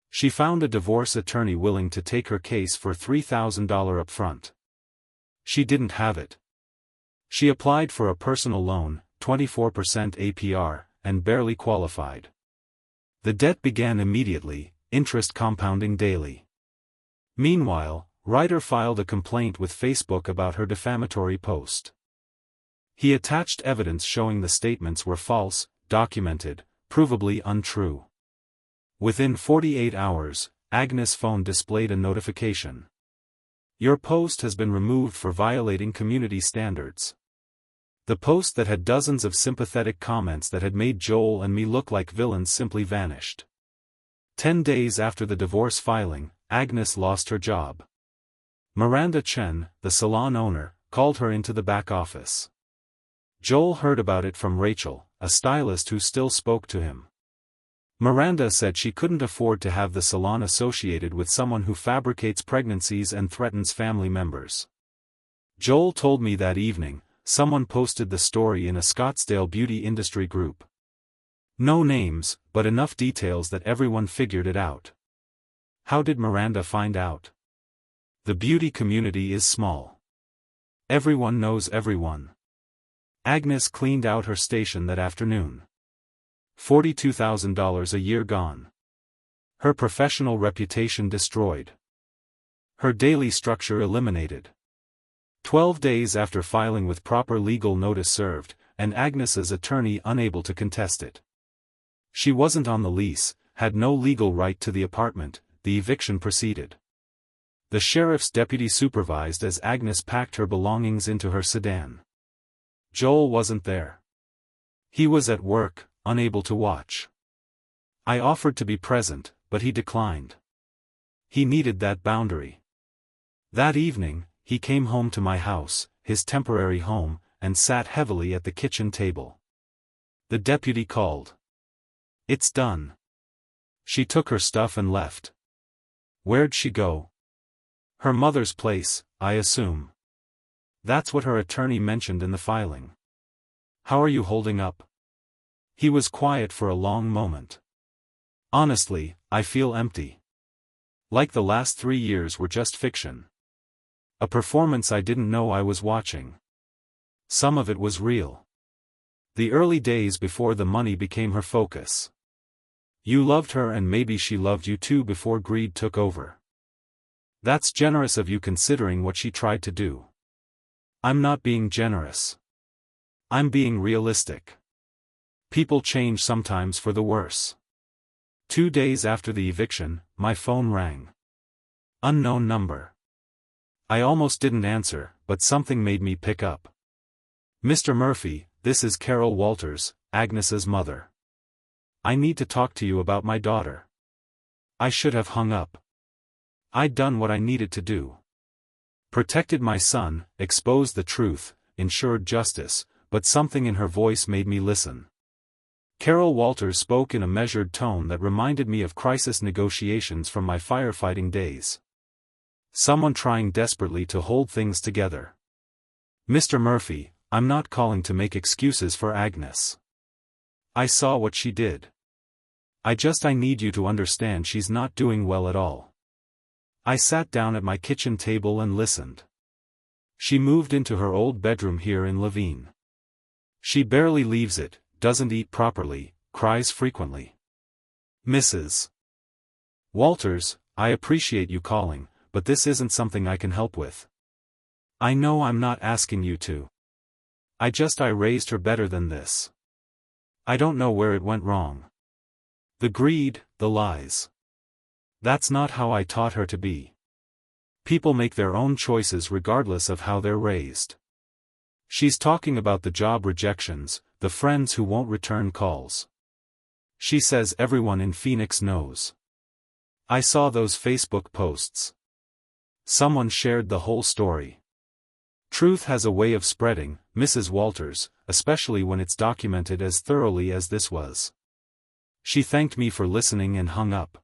She found a divorce attorney willing to take her case for $3,000 upfront. She didn't have it. She applied for a personal loan, 24% APR, and barely qualified. The debt began immediately, interest compounding daily. Meanwhile, Ryder filed a complaint with Facebook about her defamatory post. He attached evidence showing the statements were false, documented, provably untrue. Within 48 hours, Agnes' phone displayed a notification. Your post has been removed for violating community standards. The post that had dozens of sympathetic comments that had made Joel and me look like villains simply vanished. 10 days after the divorce filing, Agnes lost her job. Miranda Chen, the salon owner, called her into the back office. Joel heard about it from Rachel, a stylist who still spoke to him. Miranda said she couldn't afford to have the salon associated with someone who fabricates pregnancies and threatens family members. Joel told me that evening, someone posted the story in a Scottsdale beauty industry group. No names, but enough details that everyone figured it out. How did Miranda find out? The beauty community is small. Everyone knows everyone. Agnes cleaned out her station that afternoon. $42,000 a year gone. Her professional reputation destroyed. Her daily structure eliminated. 12 days after filing with proper legal notice served, and Agnes's attorney unable to contest it. She wasn't on the lease, had no legal right to the apartment, the eviction proceeded. The sheriff's deputy supervised as Agnes packed her belongings into her sedan. Joel wasn't there. He was at work, unable to watch. I offered to be present, but he declined. He needed that boundary. That evening, he came home to my house, his temporary home, and sat heavily at the kitchen table. The deputy called. It's done. She took her stuff and left. Where'd she go? Her mother's place, I assume. That's what her attorney mentioned in the filing. How are you holding up? He was quiet for a long moment. Honestly, I feel empty. Like the last 3 years were just fiction. A performance I didn't know I was watching. Some of it was real. The early days before the money became her focus. You loved her and maybe she loved you too before greed took over. That's generous of you considering what she tried to do. I'm not being generous. I'm being realistic. People change sometimes for the worse. 2 days after the eviction, my phone rang. Unknown number. I almost didn't answer, but something made me pick up. "Mr. Murphy, this is Carol Walters, Agnes's mother. I need to talk to you about my daughter." I should have hung up. I'd done what I needed to do. Protected my son, exposed the truth, ensured justice, but something in her voice made me listen. Carol Walters spoke in a measured tone that reminded me of crisis negotiations from my firefighting days. Someone trying desperately to hold things together. "Mr. Murphy, I'm not calling to make excuses for Agnes. I saw what she did. I need you to understand she's not doing well at all." I sat down at my kitchen table and listened. She moved into her old bedroom here in Levine. She barely leaves it, doesn't eat properly, cries frequently. "Mrs. Walters, I appreciate you calling, but this isn't something I can help with. I know I'm not asking you to. I raised her better than this. I don't know where it went wrong. The greed, the lies. That's not how I taught her to be. People make their own choices regardless of how they're raised." She's talking about the job rejections, the friends who won't return calls. She says everyone in Phoenix knows. I saw those Facebook posts. Someone shared the whole story. Truth has a way of spreading, Mrs. Walters, especially when it's documented as thoroughly as this was. She thanked me for listening and hung up.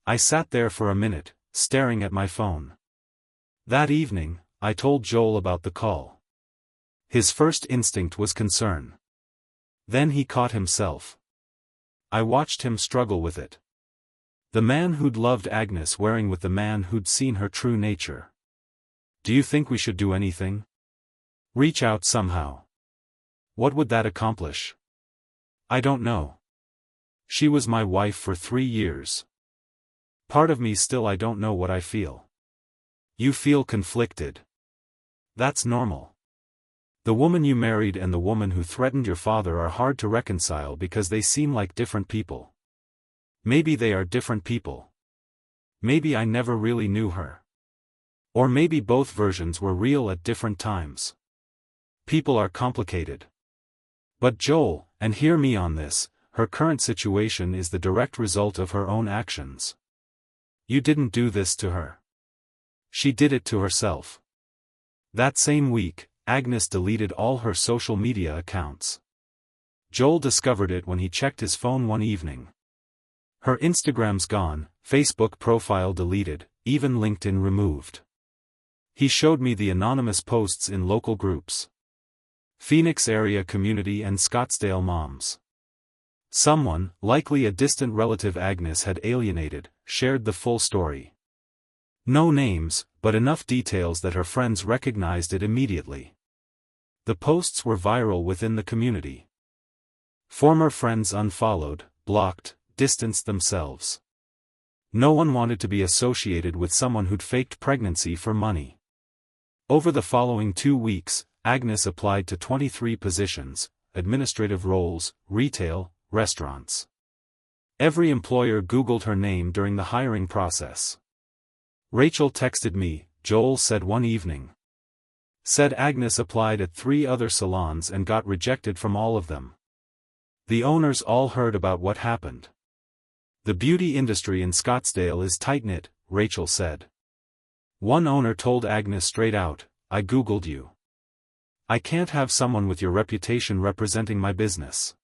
I sat there for a minute, staring at my phone. That evening, I told Joel about the call. His first instinct was concern. Then he caught himself. I watched him struggle with it. The man who'd loved Agnes wearing with the man who'd seen her true nature. "Do you think we should do anything? Reach out somehow? What would that accomplish?" "I don't know. She was my wife for 3 years. Part of me still I don't know what I feel." "You feel conflicted. That's normal. The woman you married and the woman who threatened your father are hard to reconcile because they seem like different people. Maybe they are different people. Maybe I never really knew her. Or maybe both versions were real at different times. People are complicated. But Joel, and hear me on this, her current situation is the direct result of her own actions. You didn't do this to her. She did it to herself." That same week, Agnes deleted all her social media accounts. Joel discovered it when he checked his phone one evening. Her Instagram's gone, Facebook profile deleted, even LinkedIn removed. He showed me the anonymous posts in local groups. Phoenix area community and Scottsdale moms. Someone, likely a distant relative Agnes had alienated, shared the full story. No names, but enough details that her friends recognized it immediately. The posts were viral within the community. Former friends unfollowed, blocked, distanced themselves. No one wanted to be associated with someone who'd faked pregnancy for money. Over the following 2 weeks, Agnes applied to 23 positions, administrative roles, retail, restaurants. Every employer Googled her name during the hiring process. "Rachel texted me," Joel said one evening. Said Agnes applied at 3 other salons and got rejected from all of them. The owners all heard about what happened. "The beauty industry in Scottsdale is tight-knit," Rachel said. One owner told Agnes straight out, "I Googled you. I can't have someone with your reputation representing my business."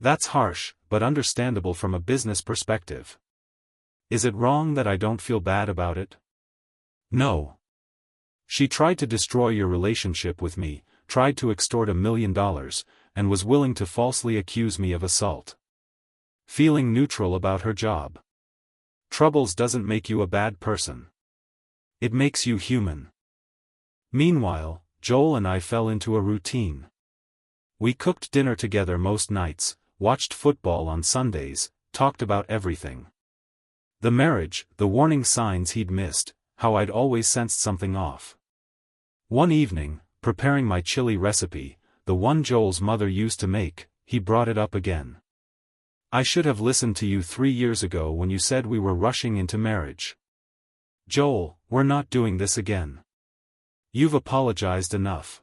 That's harsh, but understandable from a business perspective. Is it wrong that I don't feel bad about it? No. She tried to destroy your relationship with me, tried to extort $1 million, and was willing to falsely accuse me of assault. Feeling neutral about her job. Troubles doesn't make you a bad person. It makes you human. Meanwhile, Joel and I fell into a routine. We cooked dinner together most nights, watched football on Sundays, talked about everything. The marriage, the warning signs he'd missed, how I'd always sensed something off. One evening, preparing my chili recipe, the one Joel's mother used to make, he brought it up again. I should have listened to you 3 years ago when you said we were rushing into marriage. Joel, we're not doing this again. You've apologized enough.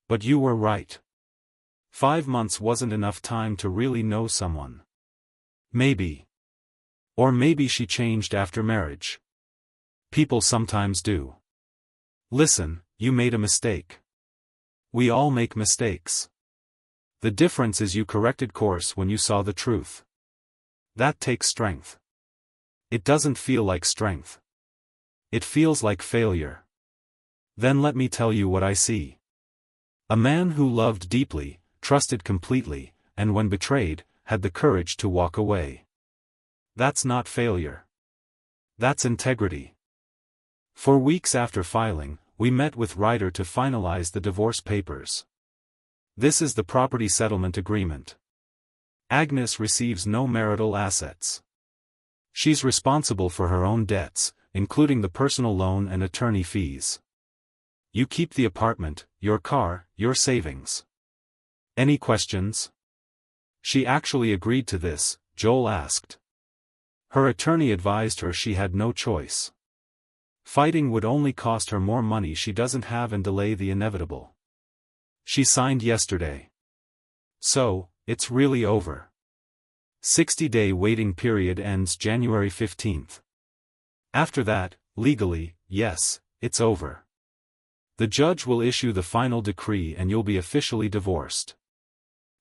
But you were right. 5 months wasn't enough time to really know someone. Maybe. Or maybe she changed after marriage. People sometimes do. Listen, you made a mistake. We all make mistakes. The difference is you corrected course when you saw the truth. That takes strength. It doesn't feel like strength. It feels like failure. Then let me tell you what I see. A man who loved deeply, trusted completely, and when betrayed, had the courage to walk away. That's not failure. That's integrity. For weeks after filing, we met with Ryder to finalize the divorce papers. This is the property settlement agreement. Agnes receives no marital assets. She's responsible for her own debts, including the personal loan and attorney fees. You keep the apartment, your car, your savings. Any questions? She actually agreed to this, Joel asked. Her attorney advised her she had no choice. Fighting would only cost her more money she doesn't have and delay the inevitable. She signed yesterday. So, it's really over. 60-day waiting period ends January 15th. After that, legally, yes, it's over. The judge will issue the final decree and you'll be officially divorced.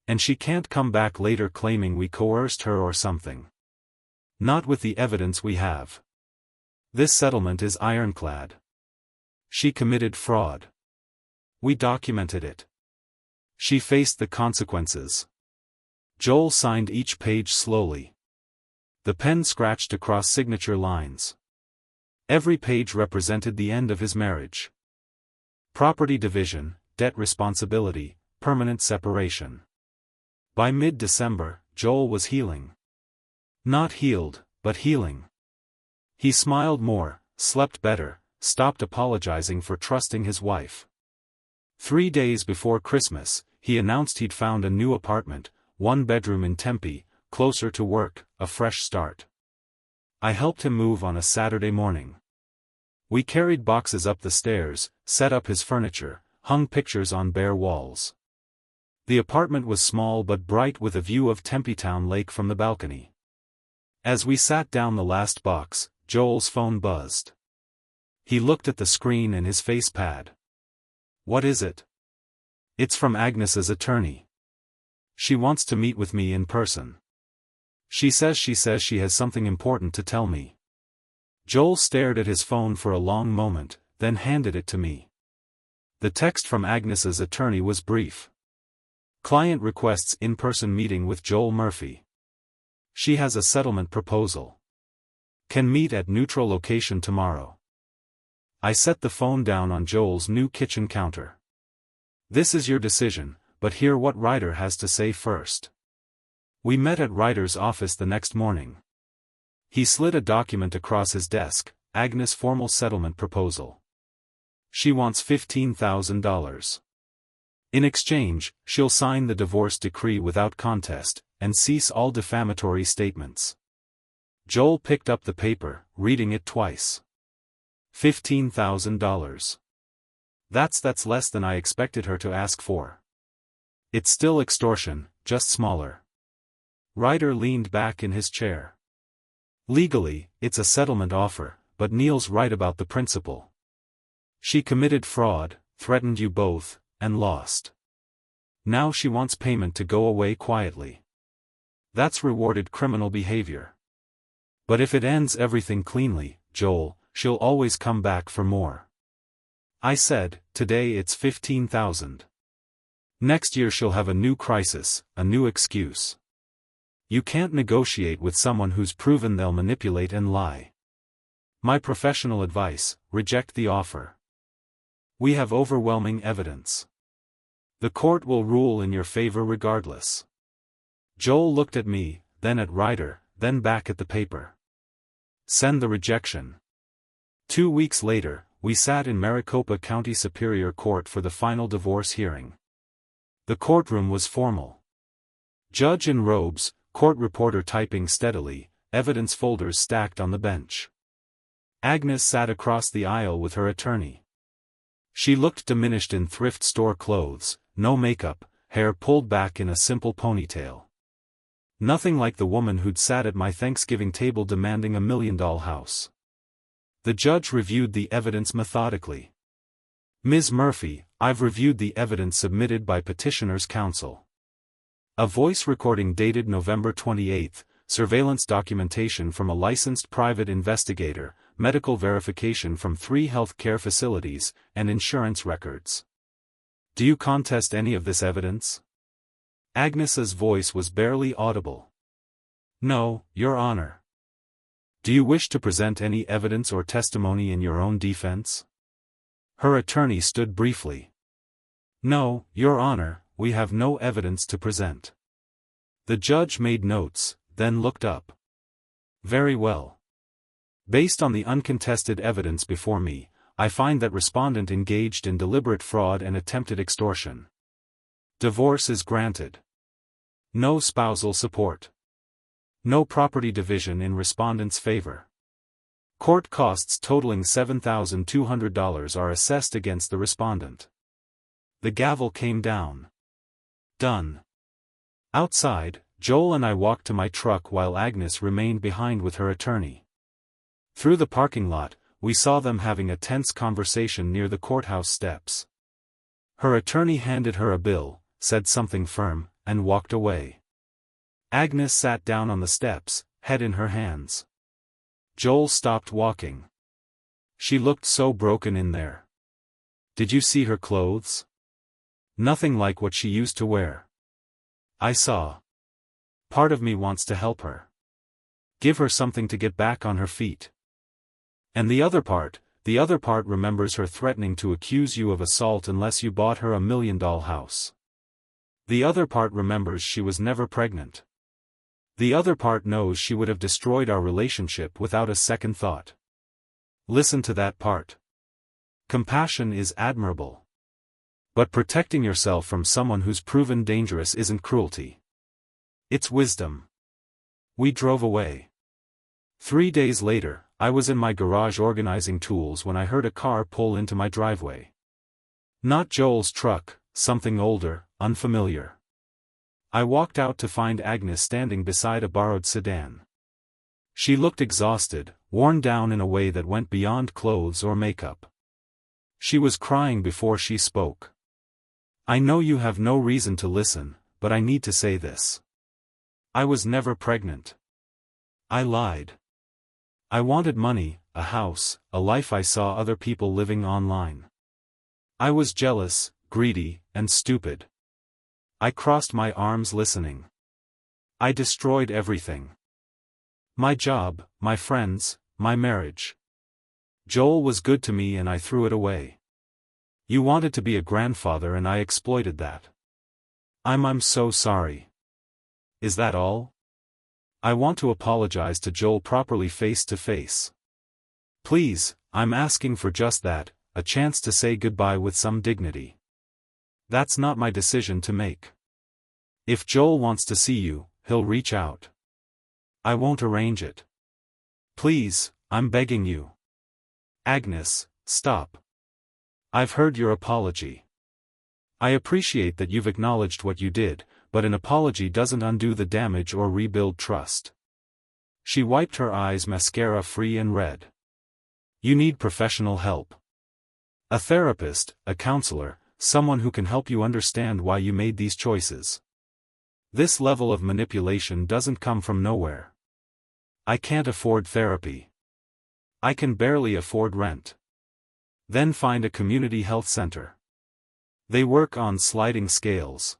And she can't come back later claiming we coerced her or something. Not with the evidence we have. This settlement is ironclad. She committed fraud. We documented it. She faced the consequences. Joel signed each page slowly. The pen scratched across signature lines. Every page represented the end of his marriage. Property division, debt responsibility, permanent separation. By mid-December, Joel was healing. Not healed, but healing. He smiled more, slept better, stopped apologizing for trusting his wife. 3 days before Christmas, he announced he'd found a new apartment, 1 bedroom in Tempe, closer to work, a fresh start. I helped him move on a Saturday morning. We carried boxes up the stairs, set up his furniture, hung pictures on bare walls. The apartment was small but bright with a view of Tempetown Lake from the balcony. As we sat down the last box, Joel's phone buzzed. He looked at the screen and his face paled. What is it? It's from Agnes's attorney. She wants to meet with me in person. She says she has something important to tell me. Joel stared at his phone for a long moment, then handed it to me. The text from Agnes's attorney was brief. Client requests in-person meeting with Joel Murphy. She has a settlement proposal. Can meet at neutral location tomorrow. I set the phone down on Joel's new kitchen counter. This is your decision, but hear what Ryder has to say first. We met at Ryder's office the next morning. He slid a document across his desk, Agnes' formal settlement proposal. She wants $15,000. In exchange, she'll sign the divorce decree without contest, and cease all defamatory statements. Joel picked up the paper, reading it twice. $15,000. That's less than I expected her to ask for. It's still extortion, just smaller. Ryder leaned back in his chair. Legally, it's a settlement offer, but Neil's right about the principle. She committed fraud, threatened you both, and lost. Now she wants payment to go away quietly. That's rewarded criminal behavior. But if it ends everything cleanly, Joel, she'll always come back for more. I said, today it's $15,000. Next year she'll have a new crisis, a new excuse. You can't negotiate with someone who's proven they'll manipulate and lie. My professional advice, reject the offer. We have overwhelming evidence. The court will rule in your favor regardless. Joel looked at me, then at Ryder, then back at the paper. Send the rejection. 2 weeks later, we sat in Maricopa County Superior Court for the final divorce hearing. The courtroom was formal. Judge in robes, court reporter typing steadily, evidence folders stacked on the bench. Agnes sat across the aisle with her attorney. She looked diminished in thrift store clothes, no makeup, hair pulled back in a simple ponytail. Nothing like the woman who'd sat at my Thanksgiving table demanding $1 million house. The judge reviewed the evidence methodically. Ms. Murphy, I've reviewed the evidence submitted by petitioner's counsel. A voice recording dated November 28, surveillance documentation from a licensed private investigator, medical verification from 3 health care facilities, and insurance records. Do you contest any of this evidence? Agnes's voice was barely audible. No, Your Honor. Do you wish to present any evidence or testimony in your own defense? Her attorney stood briefly. No, Your Honor, we have no evidence to present. The judge made notes, then looked up. Very well. Based on the uncontested evidence before me, I find that respondent engaged in deliberate fraud and attempted extortion. Divorce is granted. No spousal support. No property division in respondent's favor. Court costs totaling $7,200 are assessed against the respondent. The gavel came down. Done. Outside, Joel and I walked to my truck while Agnes remained behind with her attorney. Through the parking lot, we saw them having a tense conversation near the courthouse steps. Her attorney handed her a bill, said something firm, and walked away. Agnes sat down on the steps, head in her hands. Joel stopped walking. She looked so broken in there. Did you see her clothes? Nothing like what she used to wear. I saw. Part of me wants to help her. Give her something to get back on her feet. And the other part remembers her threatening to accuse you of assault unless you bought her $1 million house. The other part remembers she was never pregnant. The other part knows she would have destroyed our relationship without a second thought. Listen to that part. Compassion is admirable. But protecting yourself from someone who's proven dangerous isn't cruelty. It's wisdom. We drove away. 3 days later, I was in my garage organizing tools when I heard a car pull into my driveway. Not Joel's truck, something older, unfamiliar. I walked out to find Agnes standing beside a borrowed sedan. She looked exhausted, worn down in a way that went beyond clothes or makeup. She was crying before she spoke. I know you have no reason to listen, but I need to say this. I was never pregnant. I lied. I wanted money, a house, a life I saw other people living online. I was jealous, greedy, and stupid. I crossed my arms listening. I destroyed everything. My job, my friends, my marriage. Joel was good to me and I threw it away. You wanted to be a grandfather and I exploited that. I'm so sorry. Is that all? I want to apologize to Joel properly face to face. Please, I'm asking for just that, a chance to say goodbye with some dignity. That's not my decision to make. If Joel wants to see you, he'll reach out. I won't arrange it. Please, I'm begging you. Agnes, stop. I've heard your apology. I appreciate that you've acknowledged what you did, but an apology doesn't undo the damage or rebuild trust. She wiped her eyes mascara free and red. You need professional help. A therapist, a counselor, someone who can help you understand why you made these choices. This level of manipulation doesn't come from nowhere. I can't afford therapy. I can barely afford rent. Then find a community health center. They work on sliding scales.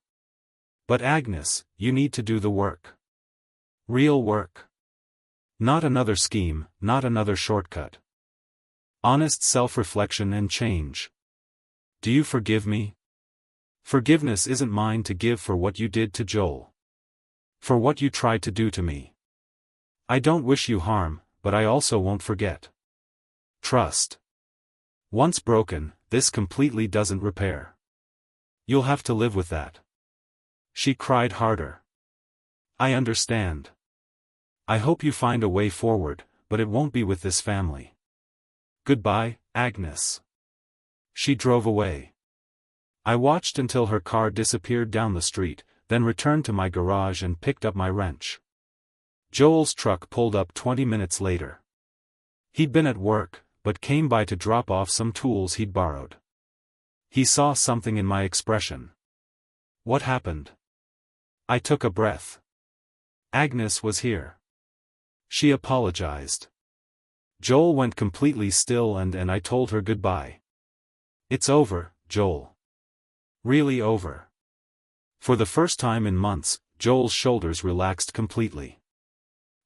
But Agnes, you need to do the work. Real work. Not another scheme, not another shortcut. Honest self-reflection and change. Do you forgive me? Forgiveness isn't mine to give for what you did to Joel. For what you tried to do to me. I don't wish you harm, but I also won't forget. Trust. Once broken, this completely doesn't repair. You'll have to live with that. She cried harder. I understand. I hope you find a way forward, but it won't be with this family. Goodbye, Agnes. She drove away. I watched until her car disappeared down the street, then returned to my garage and picked up my wrench. Joel's truck pulled up 20 minutes later. He'd been at work, but came by to drop off some tools he'd borrowed. He saw something in my expression. What happened? I took a breath. Agnes was here. She apologized. Joel went completely still and I told her goodbye. It's over, Joel. Really over. For the first time in months, Joel's shoulders relaxed completely.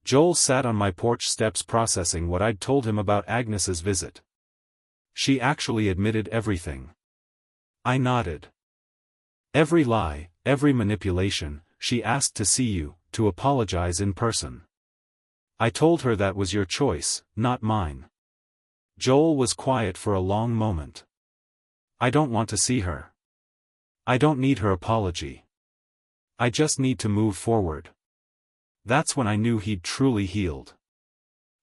Joel sat on my porch steps processing what I'd told him about Agnes's visit. She actually admitted everything. I nodded. Every lie, every manipulation. She asked to see you, to apologize in person. I told her that was your choice, not mine. Joel was quiet for a long moment. I don't want to see her. I don't need her apology. I just need to move forward. That's when I knew he'd truly healed.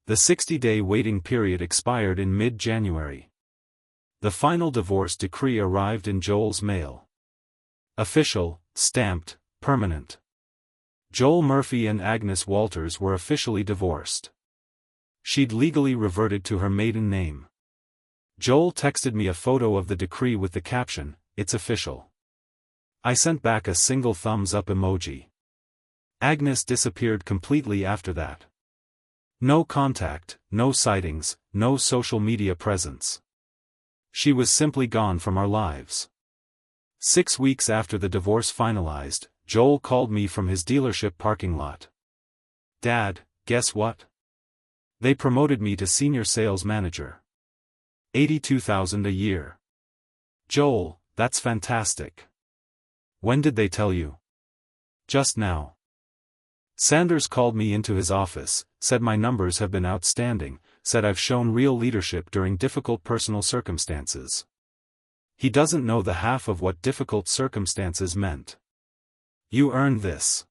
The 60-day waiting period expired in mid-January. The final divorce decree arrived in Joel's mail. Official, stamped, permanent. Joel Murphy and Agnes Walters were officially divorced. She'd legally reverted to her maiden name. Joel texted me a photo of the decree with the caption, "It's official." I sent back a single thumbs up emoji. Agnes disappeared completely after that. No contact, no sightings, no social media presence. She was simply gone from our lives. 6 weeks after the divorce finalized, Joel called me from his dealership parking lot. Dad, guess what? They promoted me to senior sales manager. $82,000 a year. Joel, that's fantastic. When did they tell you? Just now. Sanders called me into his office, said my numbers have been outstanding, said I've shown real leadership during difficult personal circumstances. He doesn't know the half of what difficult circumstances meant. You earned this.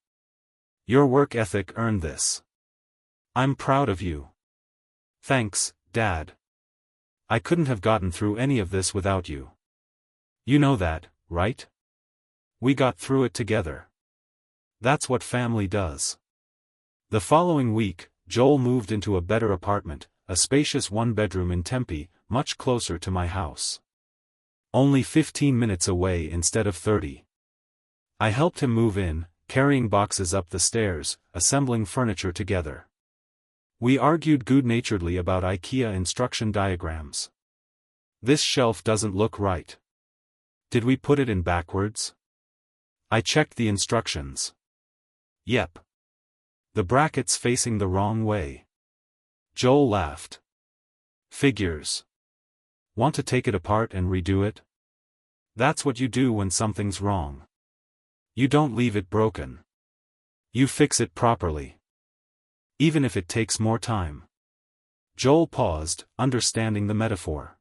Your work ethic earned this. I'm proud of you. Thanks, Dad. I couldn't have gotten through any of this without you. You know that, right? We got through it together. That's what family does. The following week, Joel moved into a better apartment, a spacious one-bedroom in Tempe, much closer to my house. Only 15 minutes away instead of 30. I helped him move in, carrying boxes up the stairs, assembling furniture together. We argued good-naturedly about IKEA instruction diagrams. This shelf doesn't look right. Did we put it in backwards? I checked the instructions. Yep. The bracket's facing the wrong way. Joel laughed. Figures. Want to take it apart and redo it? That's what you do when something's wrong. You don't leave it broken. You fix it properly. Even if it takes more time. Joel paused, understanding the metaphor.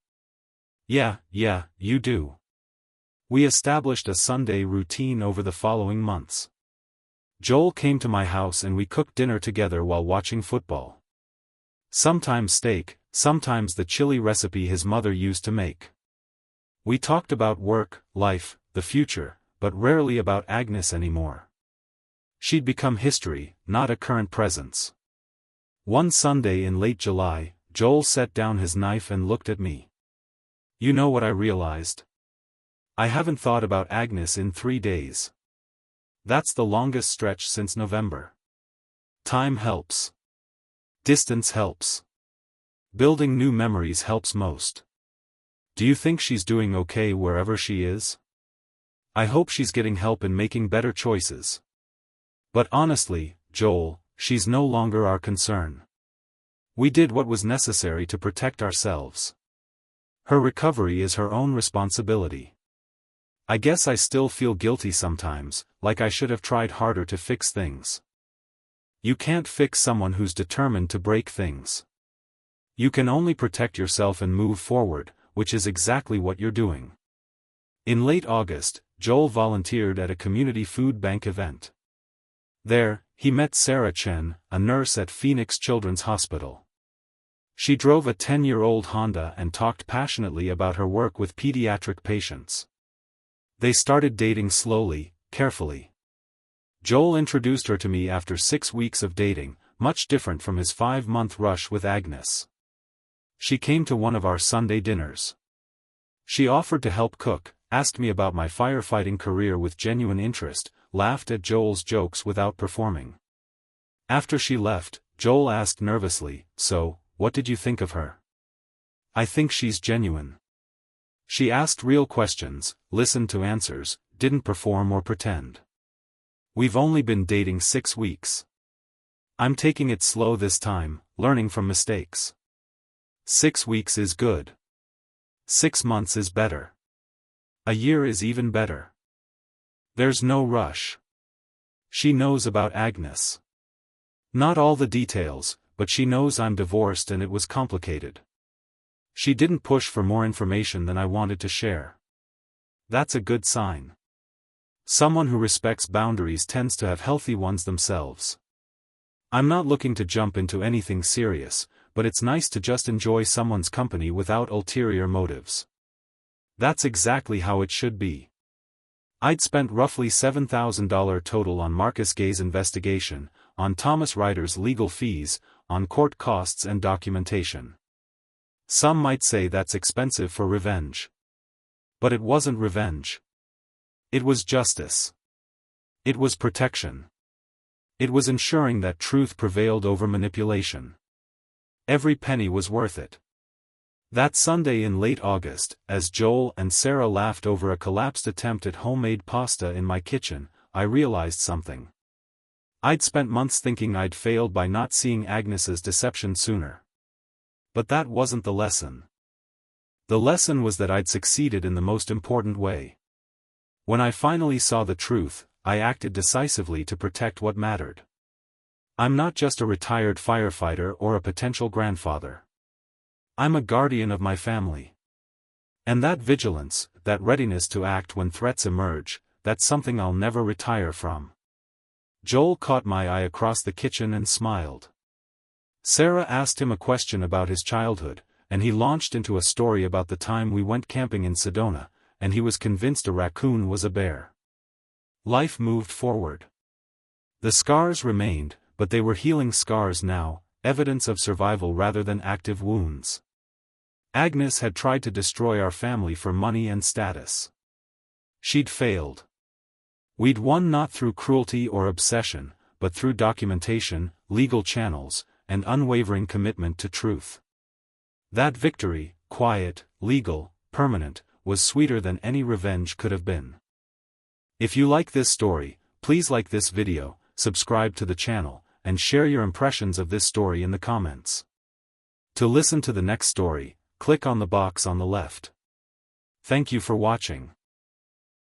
Yeah, you do. We established a Sunday routine over the following months. Joel came to my house and we cooked dinner together while watching football. Sometimes steak, sometimes the chili recipe his mother used to make. We talked about work, life, the future, but rarely about Agnes anymore. She'd become history, not a current presence. One Sunday in late July, Joel set down his knife and looked at me. You know what I realized? I haven't thought about Agnes in 3 days. That's the longest stretch since November. Time helps. Distance helps. Building new memories helps most. Do you think she's doing okay wherever she is? I hope she's getting help in making better choices. But honestly, Joel, she's no longer our concern. We did what was necessary to protect ourselves. Her recovery is her own responsibility. I guess I still feel guilty sometimes, like I should have tried harder to fix things. You can't fix someone who's determined to break things. You can only protect yourself and move forward, which is exactly what you're doing. In late August, Joel volunteered at a community food bank event. There, He met Sarah Chen, a nurse at Phoenix Children's Hospital. She drove a 10-year-old Honda and talked passionately about her work with pediatric patients. They started dating slowly, carefully. Joel introduced her to me after 6 weeks of dating, much different from his 5-month rush with Agnes. She came to one of our Sunday dinners. She offered to help cook, asked me about my firefighting career with genuine interest, laughed at Joel's jokes without performing. After she left, Joel asked nervously, "So, what did you think of her?" "I think she's genuine. She asked real questions, listened to answers, didn't perform or pretend. We've only been dating 6 weeks. I'm taking it slow this time, learning from mistakes. 6 weeks is good. 6 months is better. A year is even better. There's no rush. She knows about Agnes. Not all the details, but she knows I'm divorced and it was complicated. She didn't push for more information than I wanted to share. That's a good sign. Someone who respects boundaries tends to have healthy ones themselves. I'm not looking to jump into anything serious, but it's nice to just enjoy someone's company without ulterior motives. That's exactly how it should be. I'd spent roughly $7,000 total on Marcus Gay's investigation, on Thomas Ryder's legal fees, on court costs and documentation. Some might say that's expensive for revenge. But it wasn't revenge. It was justice. It was protection. It was ensuring that truth prevailed over manipulation. Every penny was worth it. That Sunday in late August, as Joel and Sarah laughed over a collapsed attempt at homemade pasta in my kitchen, I realized something. I'd spent months thinking I'd failed by not seeing Agnes's deception sooner. But that wasn't the lesson. The lesson was that I'd succeeded in the most important way. When I finally saw the truth, I acted decisively to protect what mattered. I'm not just a retired firefighter or a potential grandfather. I'm a guardian of my family. And that vigilance, that readiness to act when threats emerge, that's something I'll never retire from. Joel caught my eye across the kitchen and smiled. Sarah asked him a question about his childhood, and he launched into a story about the time we went camping in Sedona, and he was convinced a raccoon was a bear. Life moved forward. The scars remained, but they were healing scars now, evidence of survival rather than active wounds. Agnes had tried to destroy our family for money and status. She'd failed. We'd won not through cruelty or obsession, but through documentation, legal channels, and unwavering commitment to truth. That victory, quiet, legal, permanent, was sweeter than any revenge could have been. If you like this story, please like this video, subscribe to the channel, and share your impressions of this story in the comments. To listen to the next story, click on the box on the left. Thank you for watching.